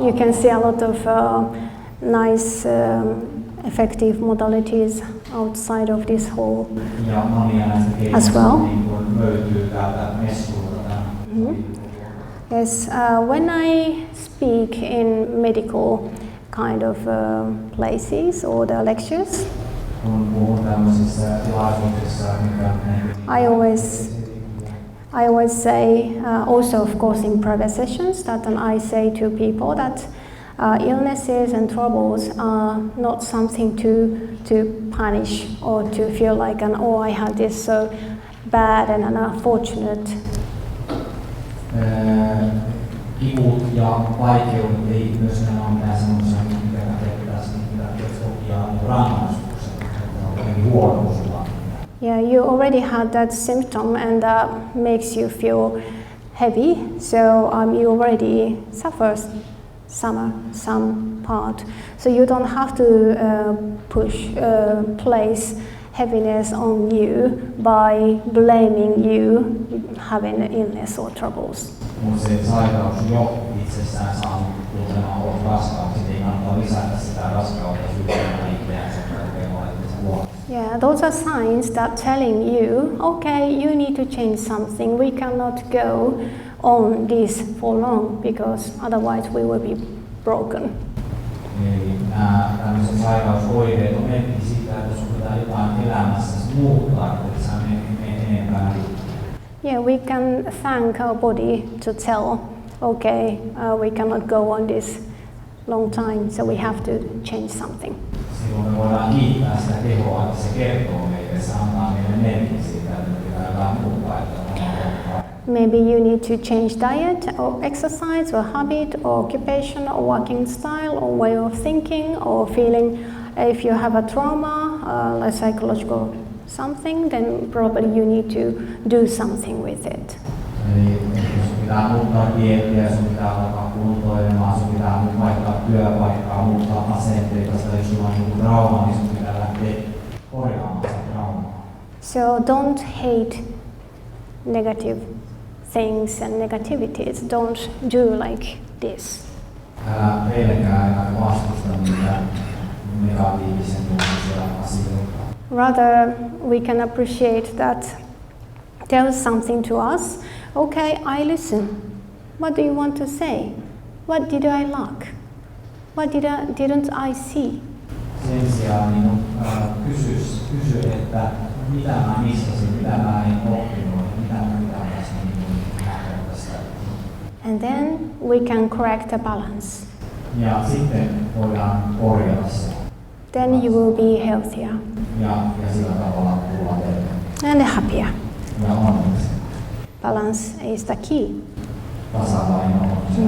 A: You can see a lot of nice effective modalities outside of this hall
B: ja monia näistä
A: as well.
B: keinoista niin kuin löytyy täältä messuilta.
A: Yes, when I speak in medical kind of places or the lectures,
B: Kun puhun tämmöisissä tilaisuuksissa,
A: I always say, also of course in private sessions, that I say to people that illnesses and troubles are not something to punish or to feel like I had this so bad and unfortunate.
B: Kivut ja vaikeudet ei myöskään ole mitään semmoisia, mitä pitäisi kokea rangaistuksen, että on jotenkin huonousilla.
A: Yeah, you already had that symptom and that makes you feel heavy, so you already suffer some part. So you don't have to place heaviness on you by blaming you having illness or troubles.
B: Kun se sairaus jo itsessään saa tuntemaan olla raskaaksi, niin ei kannata lisätä sitä raskautta syyttämään itseänsä kokemaan itsensä huonosti.
A: Yeah, those are signs that telling you, okay, you need to change something. We cannot go on this for long because otherwise we will be broken.
B: Eli nämä tämmöiset sairausoireet on merkki siitä, että sun pitää jotain elämässä muuttaa, että sä menet enempää.
A: Yeah, we can thank our body to tell, okay, we cannot go on this long time, so we have to change something.
B: Silloin me voidaan kiittää sitä kehoa, että se kertoo meille, se antaa meille merkin siitä, että me pitää jotain muuttaa, että
A: Maybe you need to change diet or exercise or habit or occupation or working style or way of thinking or feeling. If you have a trauma, a psychological something, then probably you need to do something with it.
B: Eli jos pitää muuttaa diettiä, sun pitää alkaa kuntoilemaan, sun pitää vaihtaa työpaikkaa, muuttaa asenteita, tai jos sulla on joku trauma, niin sun pitää lähteä korjaamaan sitä traumaa.
A: So don't hate negative things and negativities. Don't do like this.
B: Älä pelkää ja vastusta niitä negatiivisen tuntuisia asioita.
A: Rather, we can appreciate that tell something to us. Okay, I listen. What do you want to say? What did I lack? What didn't I see?
B: Sen sijaan niin kysy, että mitä mä missasin, mitä mä en oppinut, mitä tässä nähdään tästä.
A: And then we can correct the balance.
B: Ja sitten voidaan korjata se.
A: Then you will be healthier.
B: Ja sillä tavalla tullaan terveemmin.
A: And happier.
B: Ja onnellisia.
A: Balance is the key.
B: Tasapaino on se.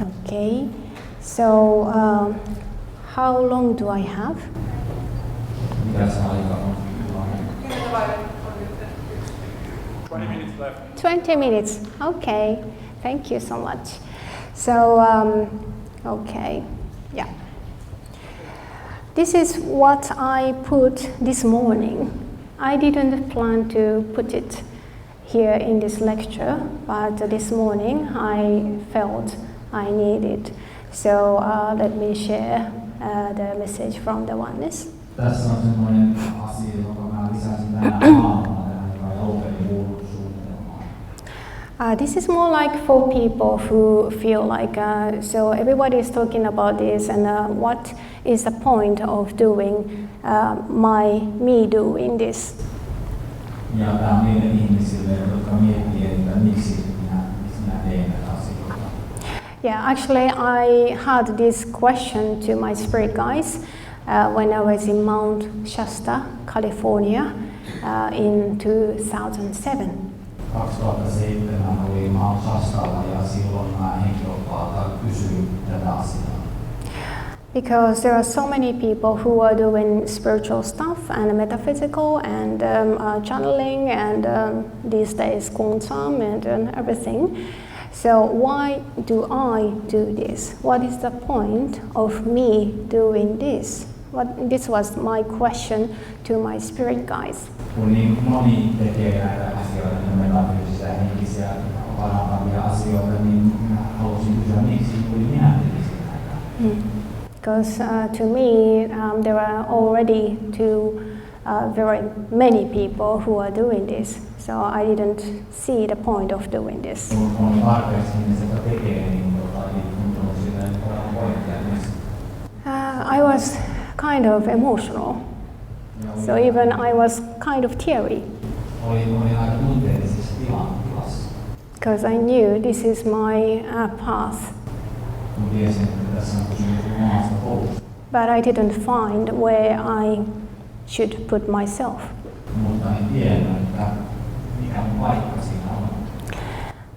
A: Okay. So, how long do I have?
B: Mikäs aika on?
C: 20 minutes left.
A: 20 minutes. Okay. Thank you so much. So, okay. Yeah. This is what I put this morning. I didn't plan to put it here in this lecture, but this morning I felt I needed. So let me share the message from the oneness.
B: Tässä on semmoinen asia, jonka mä lisäsin tänä aamuna tähän, joka ei alun perin kuulu suunnitelmaan.
A: This is more like for people who feel like, so everybody is talking about this and what is the point of doing me doing this?
B: Ja tämä on niille ihmisille, jotka miettii, että miksi minä teen näitä asioita.
A: Yeah, actually I had this question to my spirit guides when I was in Mount Shasta, California in 2007.
B: 2007 oli Mount Shastalla ja silloin mä henkilöpaalta kysyin tätä asiaa.
A: Because there are so many people who are doing spiritual stuff and metaphysical and channeling and these days quantum and everything. So why do I do this? What is the point of me doing this? This was my question to my spirit guides.
B: Kun niin moni tekee näitä asioita, metafyysisiä, henkisiä, parantavia asioita, niin halusin kysyä, miksi minä tekisin näitä?
A: Because to me, there are already very many people who are doing this, so I didn't see the point of doing this. I was kind of emotional, so even I was kind of teary. Because I knew this is my path. But I didn't find where I should put myself.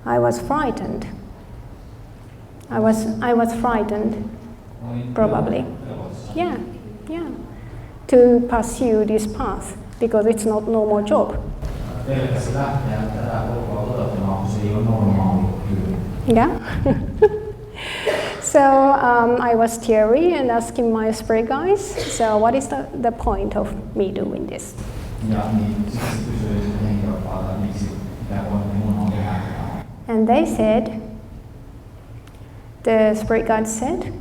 A: I was frightened. I was frightened, probably. Yeah. To pursue this path because it's not normal job. Yeah. So I was teary and asking my spirit guides, so what is the point of me doing this? And they said, the spirit guide said,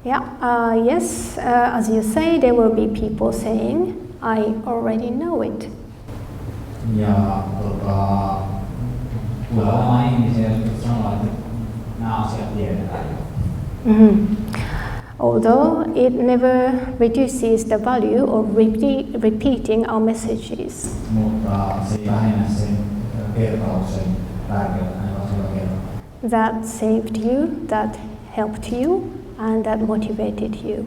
A: yes, as you say, there will be people saying, I already know it. Although it never reduces the value of repeating our messages. That saved you, that helped you, and that motivated you.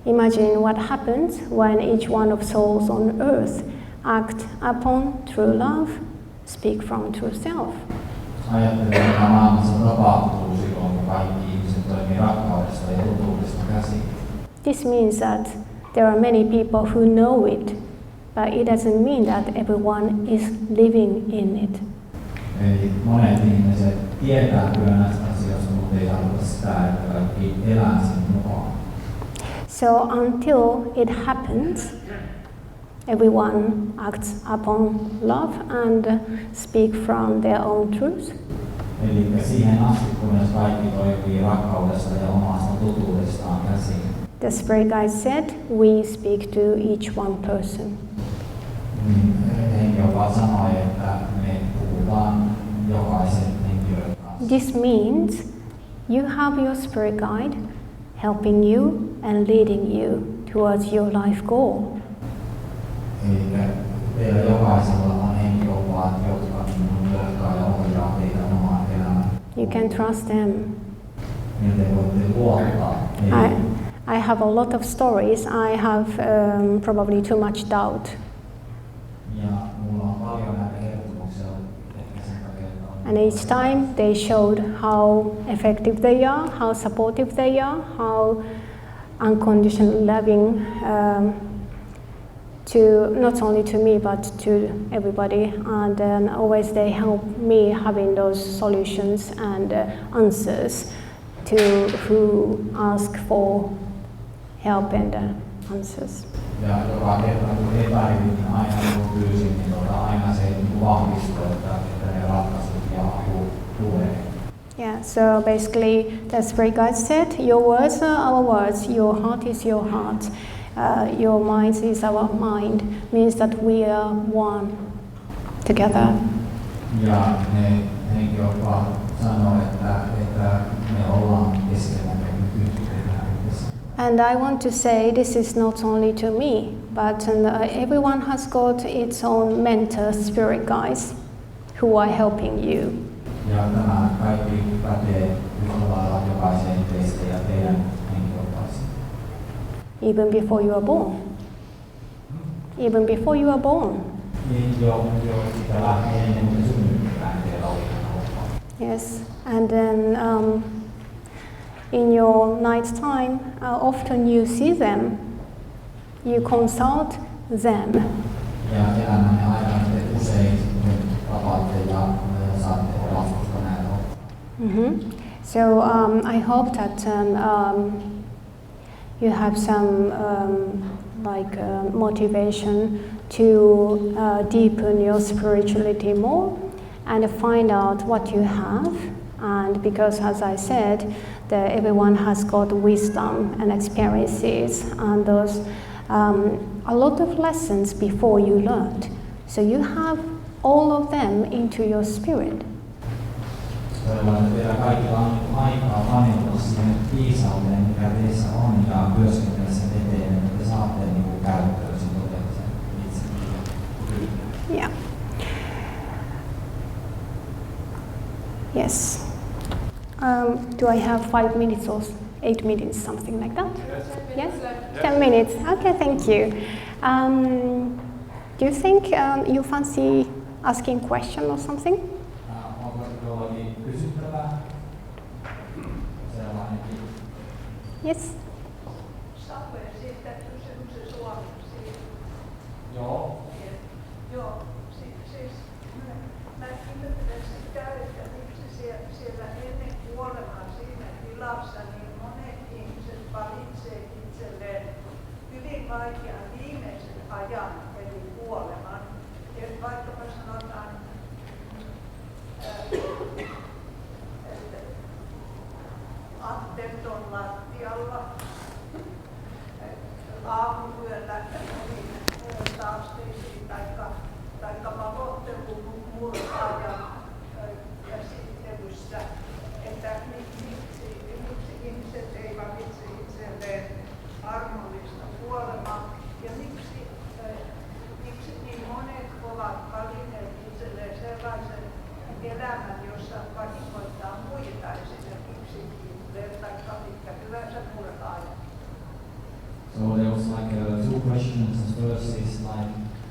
A: Imagine what happens when each one of souls on earth act upon true love, speak from true self. This means that there are many people who know it, but it doesn't mean that everyone is living in it. So until it happens, everyone acts upon love and speak from their own truth. The spirit guide said, we speak to each one person. This means you have your spirit guide helping you and leading you towards your life goal. You can trust them. I have a lot of stories. I have probably too much doubt. And each time they showed how effective they are, how supportive they are, how unconditionally loving to not only to me but to everybody, and then always they help me having those solutions and answers to who ask for help and answers.
B: Ja joka kerta kun epäilin, niin aina kun pyysin, niin aina se vahvistui, että ne ratkaisut ja apu tulee.
A: Yeah, so basically the spirit guide said, your words are our words, your heart is your heart, your mind is our mind, means that we are one together.
B: Ja ne henkilöt sanoo, että me ollaan keskenämme yhtenä.
A: And I want to say this is not only to me, but everyone has got its own mentor, spirit guides, who are helping you.
B: Ja tämä kaikki pätee yhtä lailla jokaiseen teistä ja teidän henkilökaisiin.
A: Even before you are born. Even before you are born.
B: Niin jo sitä lähtien ennen kuin synnytään teillä oli tämä.
A: Yes, and then in your night time, often you see them, you consult them.
B: Ja elämänne aikana te usein tapaatte ja saatte opastusta näiltä.
A: So I hope that you have some motivation to deepen your spirituality more and find out what you have. And because, as I said, everyone has got wisdom and experiences and those a lot of lessons before you learned. So you have all of them into your spirit.
B: Teillä kaikilla on aikaa paneutua siihen viisauteen, mikä teissä on, ja työskennellä sen eteen, että te saatte käyttöön sen todellisen itse.
A: Yeah. Yes. Do I have 5 minutes or 8 minutes, something like that? Yes? 10 minutes. Okay, thank you. Do you think you fancy asking a question or something? Yes?
B: Joo.
D: Joo, siis mä ihmettelen sitä, että miksi siellä ennen kuolemaa siinä tilassa niin monet ihmiset valitsee itselleen hyvin vaikean viimeisen ajan, eli kuoleman. Ja vaikkapa sanotaan, että attenton lattialla, aamuyöllä saasteisiin taikka valottelun murhaajan käsittelyssä, että miksi ihmiset ei valitse itselleen armollista kuolemaa ja miksi niin monet ovat valinneet itselleen sellaisen elämän, jossa vahingoittaa muita, esimerkiksi Hitler tai mitkä hyvänsä murhaaja.
B: So there was two questions. The first is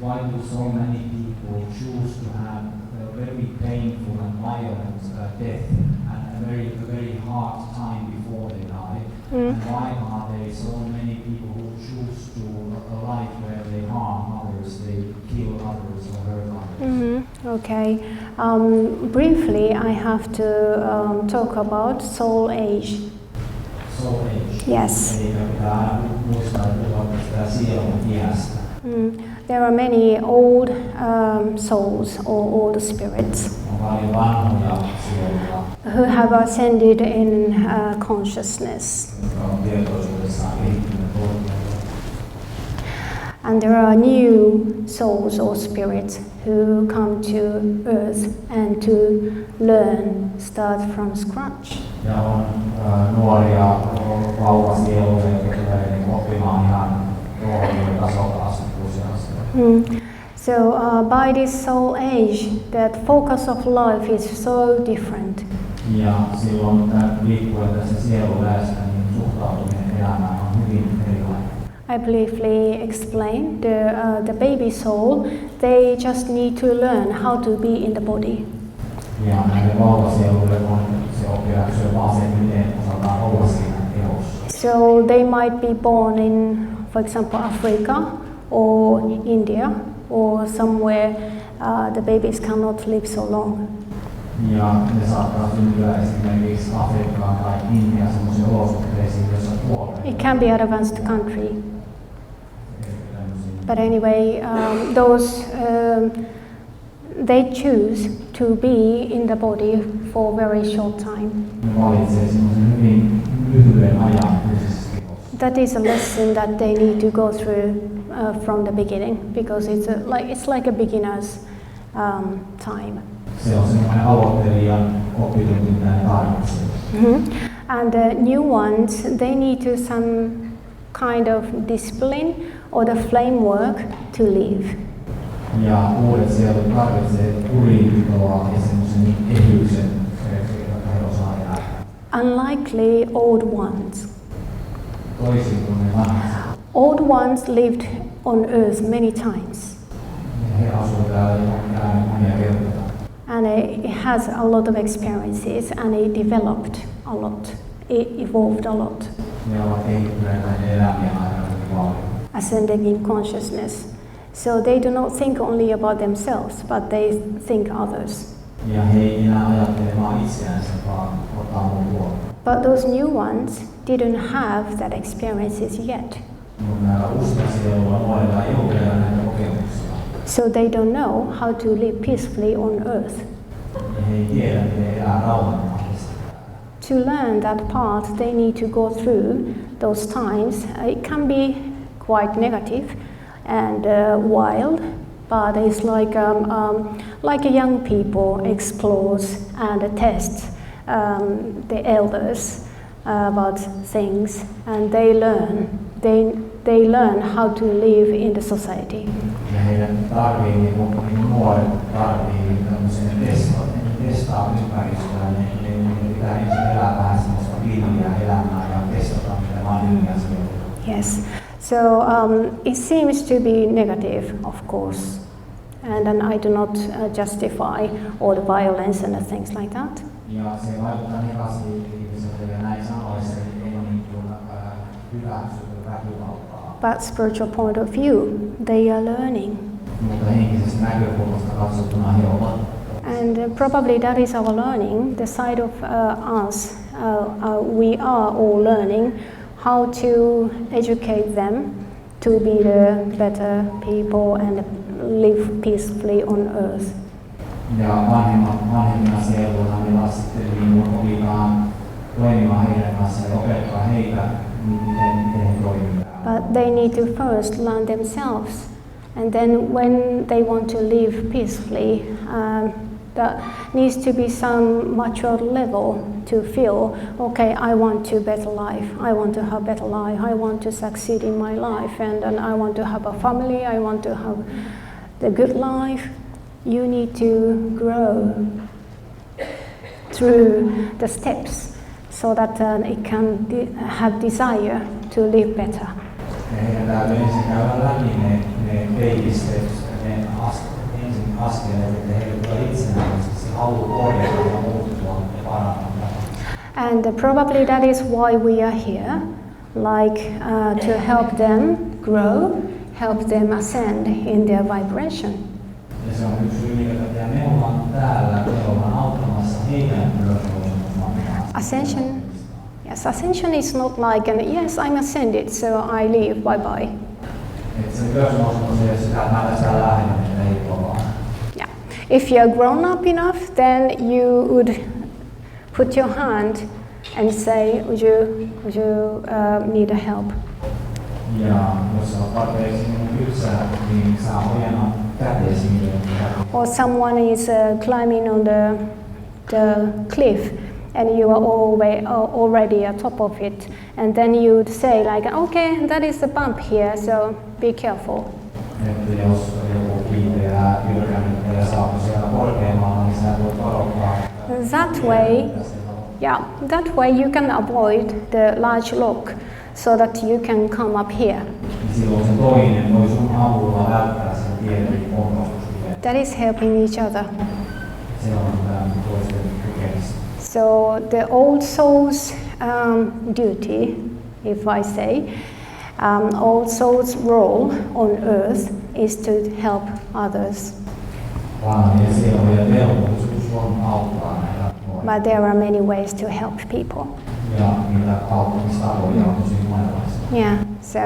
B: why do so many people choose to have a very painful and violent death and a very hard time before they die? And why are there so many people who choose to a life where they harm others, they kill others or hurt others?
A: Okay. Briefly, I have to talk about soul age.
B: Soul age?
A: Yes.
B: Eli pitää muistaa, että sitä sielun iästä.
A: There are many old souls or old spirits who have ascended in consciousness. And there are new souls or spirits who come to earth and to learn, start from scratch.
B: Ja on nuoria vauvasieluja, jotka tulee oppimaan ihan ruohonjuuritasolta asti.
A: So by this soul age, that focus of life is so different.
B: Ja silloin riippuen tästä sieluväestä, niin suhtautuminen elämään on hyvin erilainen.
A: I briefly explain the baby soul. They just need to learn how to be in the body.
B: Ja näille vauvasieluille on se oppiläksy vaan se, miten osataan olla siinä kehossa.
A: So they might be born in, for example, Africa or India or somewhere the babies cannot live so long.
B: Ja ne saattaa syntyä esimerkiksi Afrikkaan tai Intiaan semmoisiin olosuhteisiin, joissa kuolee.
A: It can be advanced country. But anyway, those they choose to be in the body for a very short time.
B: Ne valitsee semmoisen hyvin lyhyen ajan fyysisessä kehossa.
A: That is a lesson that they need to go through from the beginning, because it's like a beginner's time.
B: Se on semmoinen aloittelijan oppitunti, mitä ne tarvitsee.
A: And the new ones, they need to some kind of discipline or the framework to live.
B: Ja uudet sieltä tarvitsee kurinpitoa ja semmoisen ehyksen, jota he osaa elää.
A: Unlikely old ones.
B: Toisin kuin ne vanhat.
A: Old ones lived on earth many times.
B: He asuivat täällä monia kertoja.
A: And it has a lot of experiences and it developed a lot. It evolved a lot.
B: Ne ovat kehittyneet näiden elämien aikana paljon.
A: Ascending in consciousness. So they do not think only about themselves, but they think others.
B: Ja he ei enää ajattele vaan itseänsä, vaan ottaa muun huomioon.
A: But those new ones didn't have that experiences yet.
B: Mutta näillä uusilla sieluilla nuorilla ei ole vielä näitä kokemuksia.
A: So they don't know how to live peacefully on earth.
B: Ja he ei tiedä, miten elää rauhanomaisesti.
A: To learn that path, they need to go through those times. It can be quite negative and wild, but it's like a young people explores and tests the elders about things, and they learn how to live in the society.
B: Ja heidän tarvii, niin nuoret tarvii tämmöisen testaa ympäristöä, niin pitää ensin elää vähän semmoista pilviä elämää ja testata mitä vanhempia siellä.
A: Yes, so it seems to be negative, of course, and then I do not justify all the violence and the things like that.
B: Ja se vaikuttaa negatiiviselta ja näin sanoissa ei ole niin kuin hyväksytty väkivaltaa.
A: But spiritual point of view, they are learning.
B: Mutta henkisestä näkökulmasta katsottuna he ovat.
A: And probably that is our learning, the side of us, we are all learning how to educate them to be the better people and live peacefully on earth.
B: Ja vanhemmina sieluina me sitten opitaan toimimaan heidän kanssaan ja opettaa heitä, miten he toimivat.
A: But they need to first learn themselves, and then when they want to live peacefully, there needs to be some mature level to feel, okay, I want to better life, I want to have better life, I want to succeed in my life, and then I want to have a family, I want to have the good life. You need to grow through the steps so that it can have desire to live better.
B: Heidän täytyy ensin käydä läpi ne baby steps, ne ensin askeleet, että heille tulee itsenäisesti se halu korjata ja muuttua ja parantaa.
A: And probably that is why we are here, like to help them grow, help them ascend in their vibration.
B: Ja se on yksi syy, minkä takia me ollaan täällä, me ollaan auttamassa heidän ylösnousemaan.
A: Ascension, yes, ascension is not like yes, I'm ascended, so I leave, bye bye.
B: Että se ylösnousu on se, että mä tästä lähden, että ei ole.
A: Yeah. If you're grown up enough, then you would put your hand and say, would you need a help?
B: Ja jos sä oot tarpeeksi kypsää, niin saa ojana käteesi.
A: Or someone is climbing on the cliff and you are already at top of it, and then you would say like, okay, that is a bump here, so be careful.
B: Että jos joku kiinteää ylkänyt ja saapuu siellä korkeammalla, niin sä voit varoittaa.
A: That way you can avoid the large rock so that you can come up here.
B: Silloin se toinen voi sun avulla välttää sen tietyn ongelman.
A: That is helping each other.
B: Se on tämän toisten tukemista.
A: So the old soul's duty, if I say, old soul's role on earth is to help others.
B: Vanhojen sielujen velvollisuus on auttaa näitä nuoria.
A: But there are many ways to help people.
B: Ja niitä auttamistapoja on tosi monenlaisia.
A: Yeah, so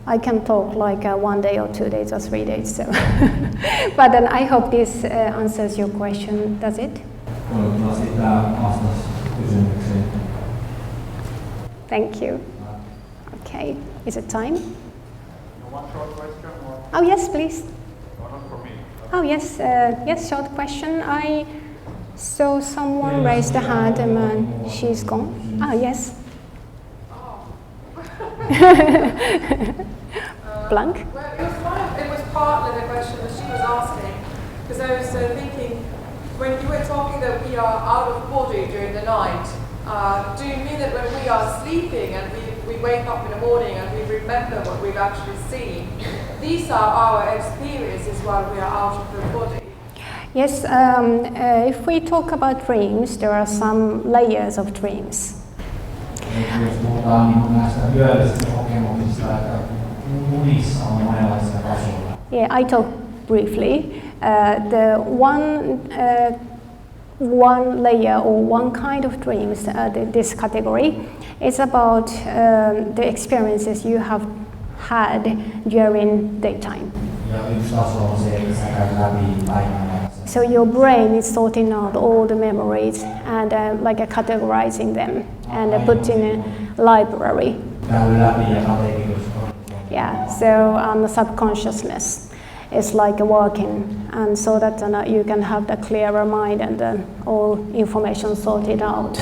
A: I can talk like 1 day or 2 days or 3 days. So. But then I hope this answers your question. Does it? Thank you. Okay. Is it time?
C: One short question? Or?
A: Oh yes, please.
C: No, not for me.
A: Oh yes, yes. Short question. I saw someone raise the hand, and she's gone. Ah yes. Blank.
E: Well, it was partly the question that she was asking, because I was thinking, when you were talking that we are out of body during the night, do you mean that when we are sleeping and we wake up in the morning and we remember what we've actually seen, these are our experiences while we are out of the body?
A: Yes, if we talk about dreams, there are some layers of dreams.
B: Jos puhutaan niin näistä yöllisistä kokemuksista, että unissa on monenlaisia tasoja.
A: Yeah, I talk briefly. The one layer or one kind of dreams, this category, is about the experiences you have had during daytime.
B: Ja yksi taso on se, että sä käyt läpi päivänä.
A: So your brain is sorting out all the memories and like categorizing them and put in a library. Yeah, so the subconsciousness is like working, and so that you can have the clearer mind and all information sorted out.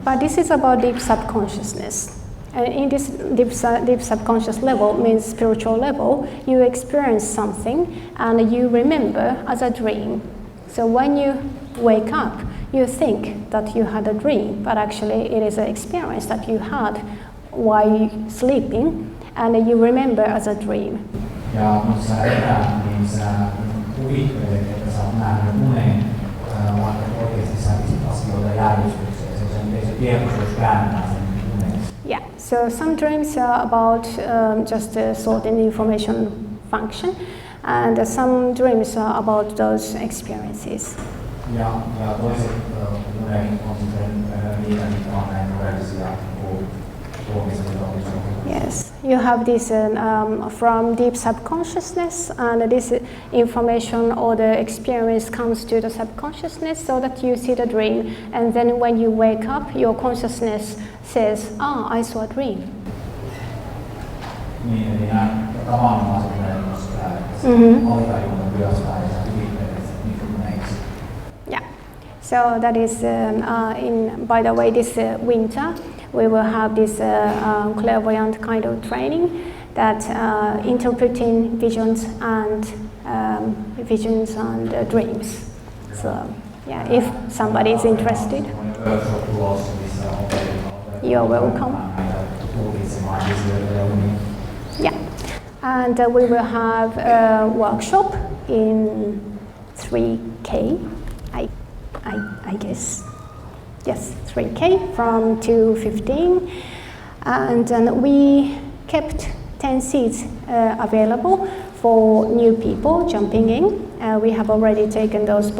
A: But this is about deep subconsciousness. And in this deep subconscious level, means spiritual level, you experience something and you remember as a dream. So when you wake up, you think that you had a dream, but actually it is an experience that you had while sleeping, and you remember as a dream.
B: Ja kun sä heräät, niin sä kuvittelet, että sä oot nähnyt unen, vaikka oikeasti sä pistit asioita järjestykseen. Se tietoisuus kääntää sen uneksi.
A: Yeah, so some dreams are about just sorting information function, and some dreams are about those experiences.
B: Ja toiset unet on sitten niitä, mitkä on näin todellisia
A: Yes, you have this from deep subconsciousness, and this information or the experience comes to the subconsciousness so that you see the dream, and then when you wake up, your consciousness says, I saw a dream.
B: Niin, eli nämä tavanomaiset näytöstä, alitajunnan työstään ja sä kuvittelet niitä.
A: Yeah, so that is, by the way, this winter, we will have this clairvoyant kind of training that interpreting visions and dreams. So yeah, if somebody is interested, you're welcome. Yeah, and we will have a workshop in 3K, I guess. Yes, 3K from 2:15, and then we kept 10 seats available for new people jumping in. We have already taken those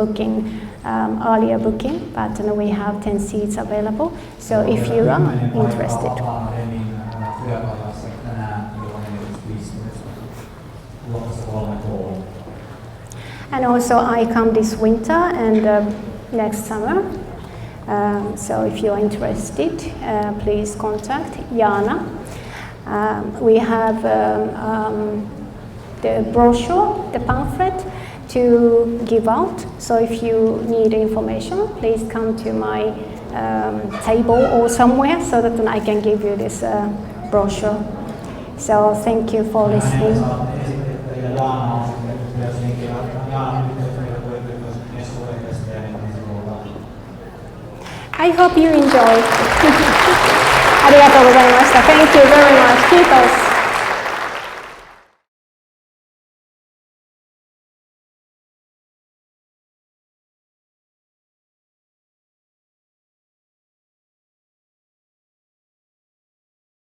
A: earlier booking, but we have 10 seats available. So if you are interested. And also I come this winter and next summer. So if you're interested, please contact Jana. We have the brochure, the pamphlet to give out. So if you need information, please come to my table or somewhere so that I can give you this brochure. So thank you for listening. I hope you enjoyed. ありがとうございました。Thank you very much. Kiitos.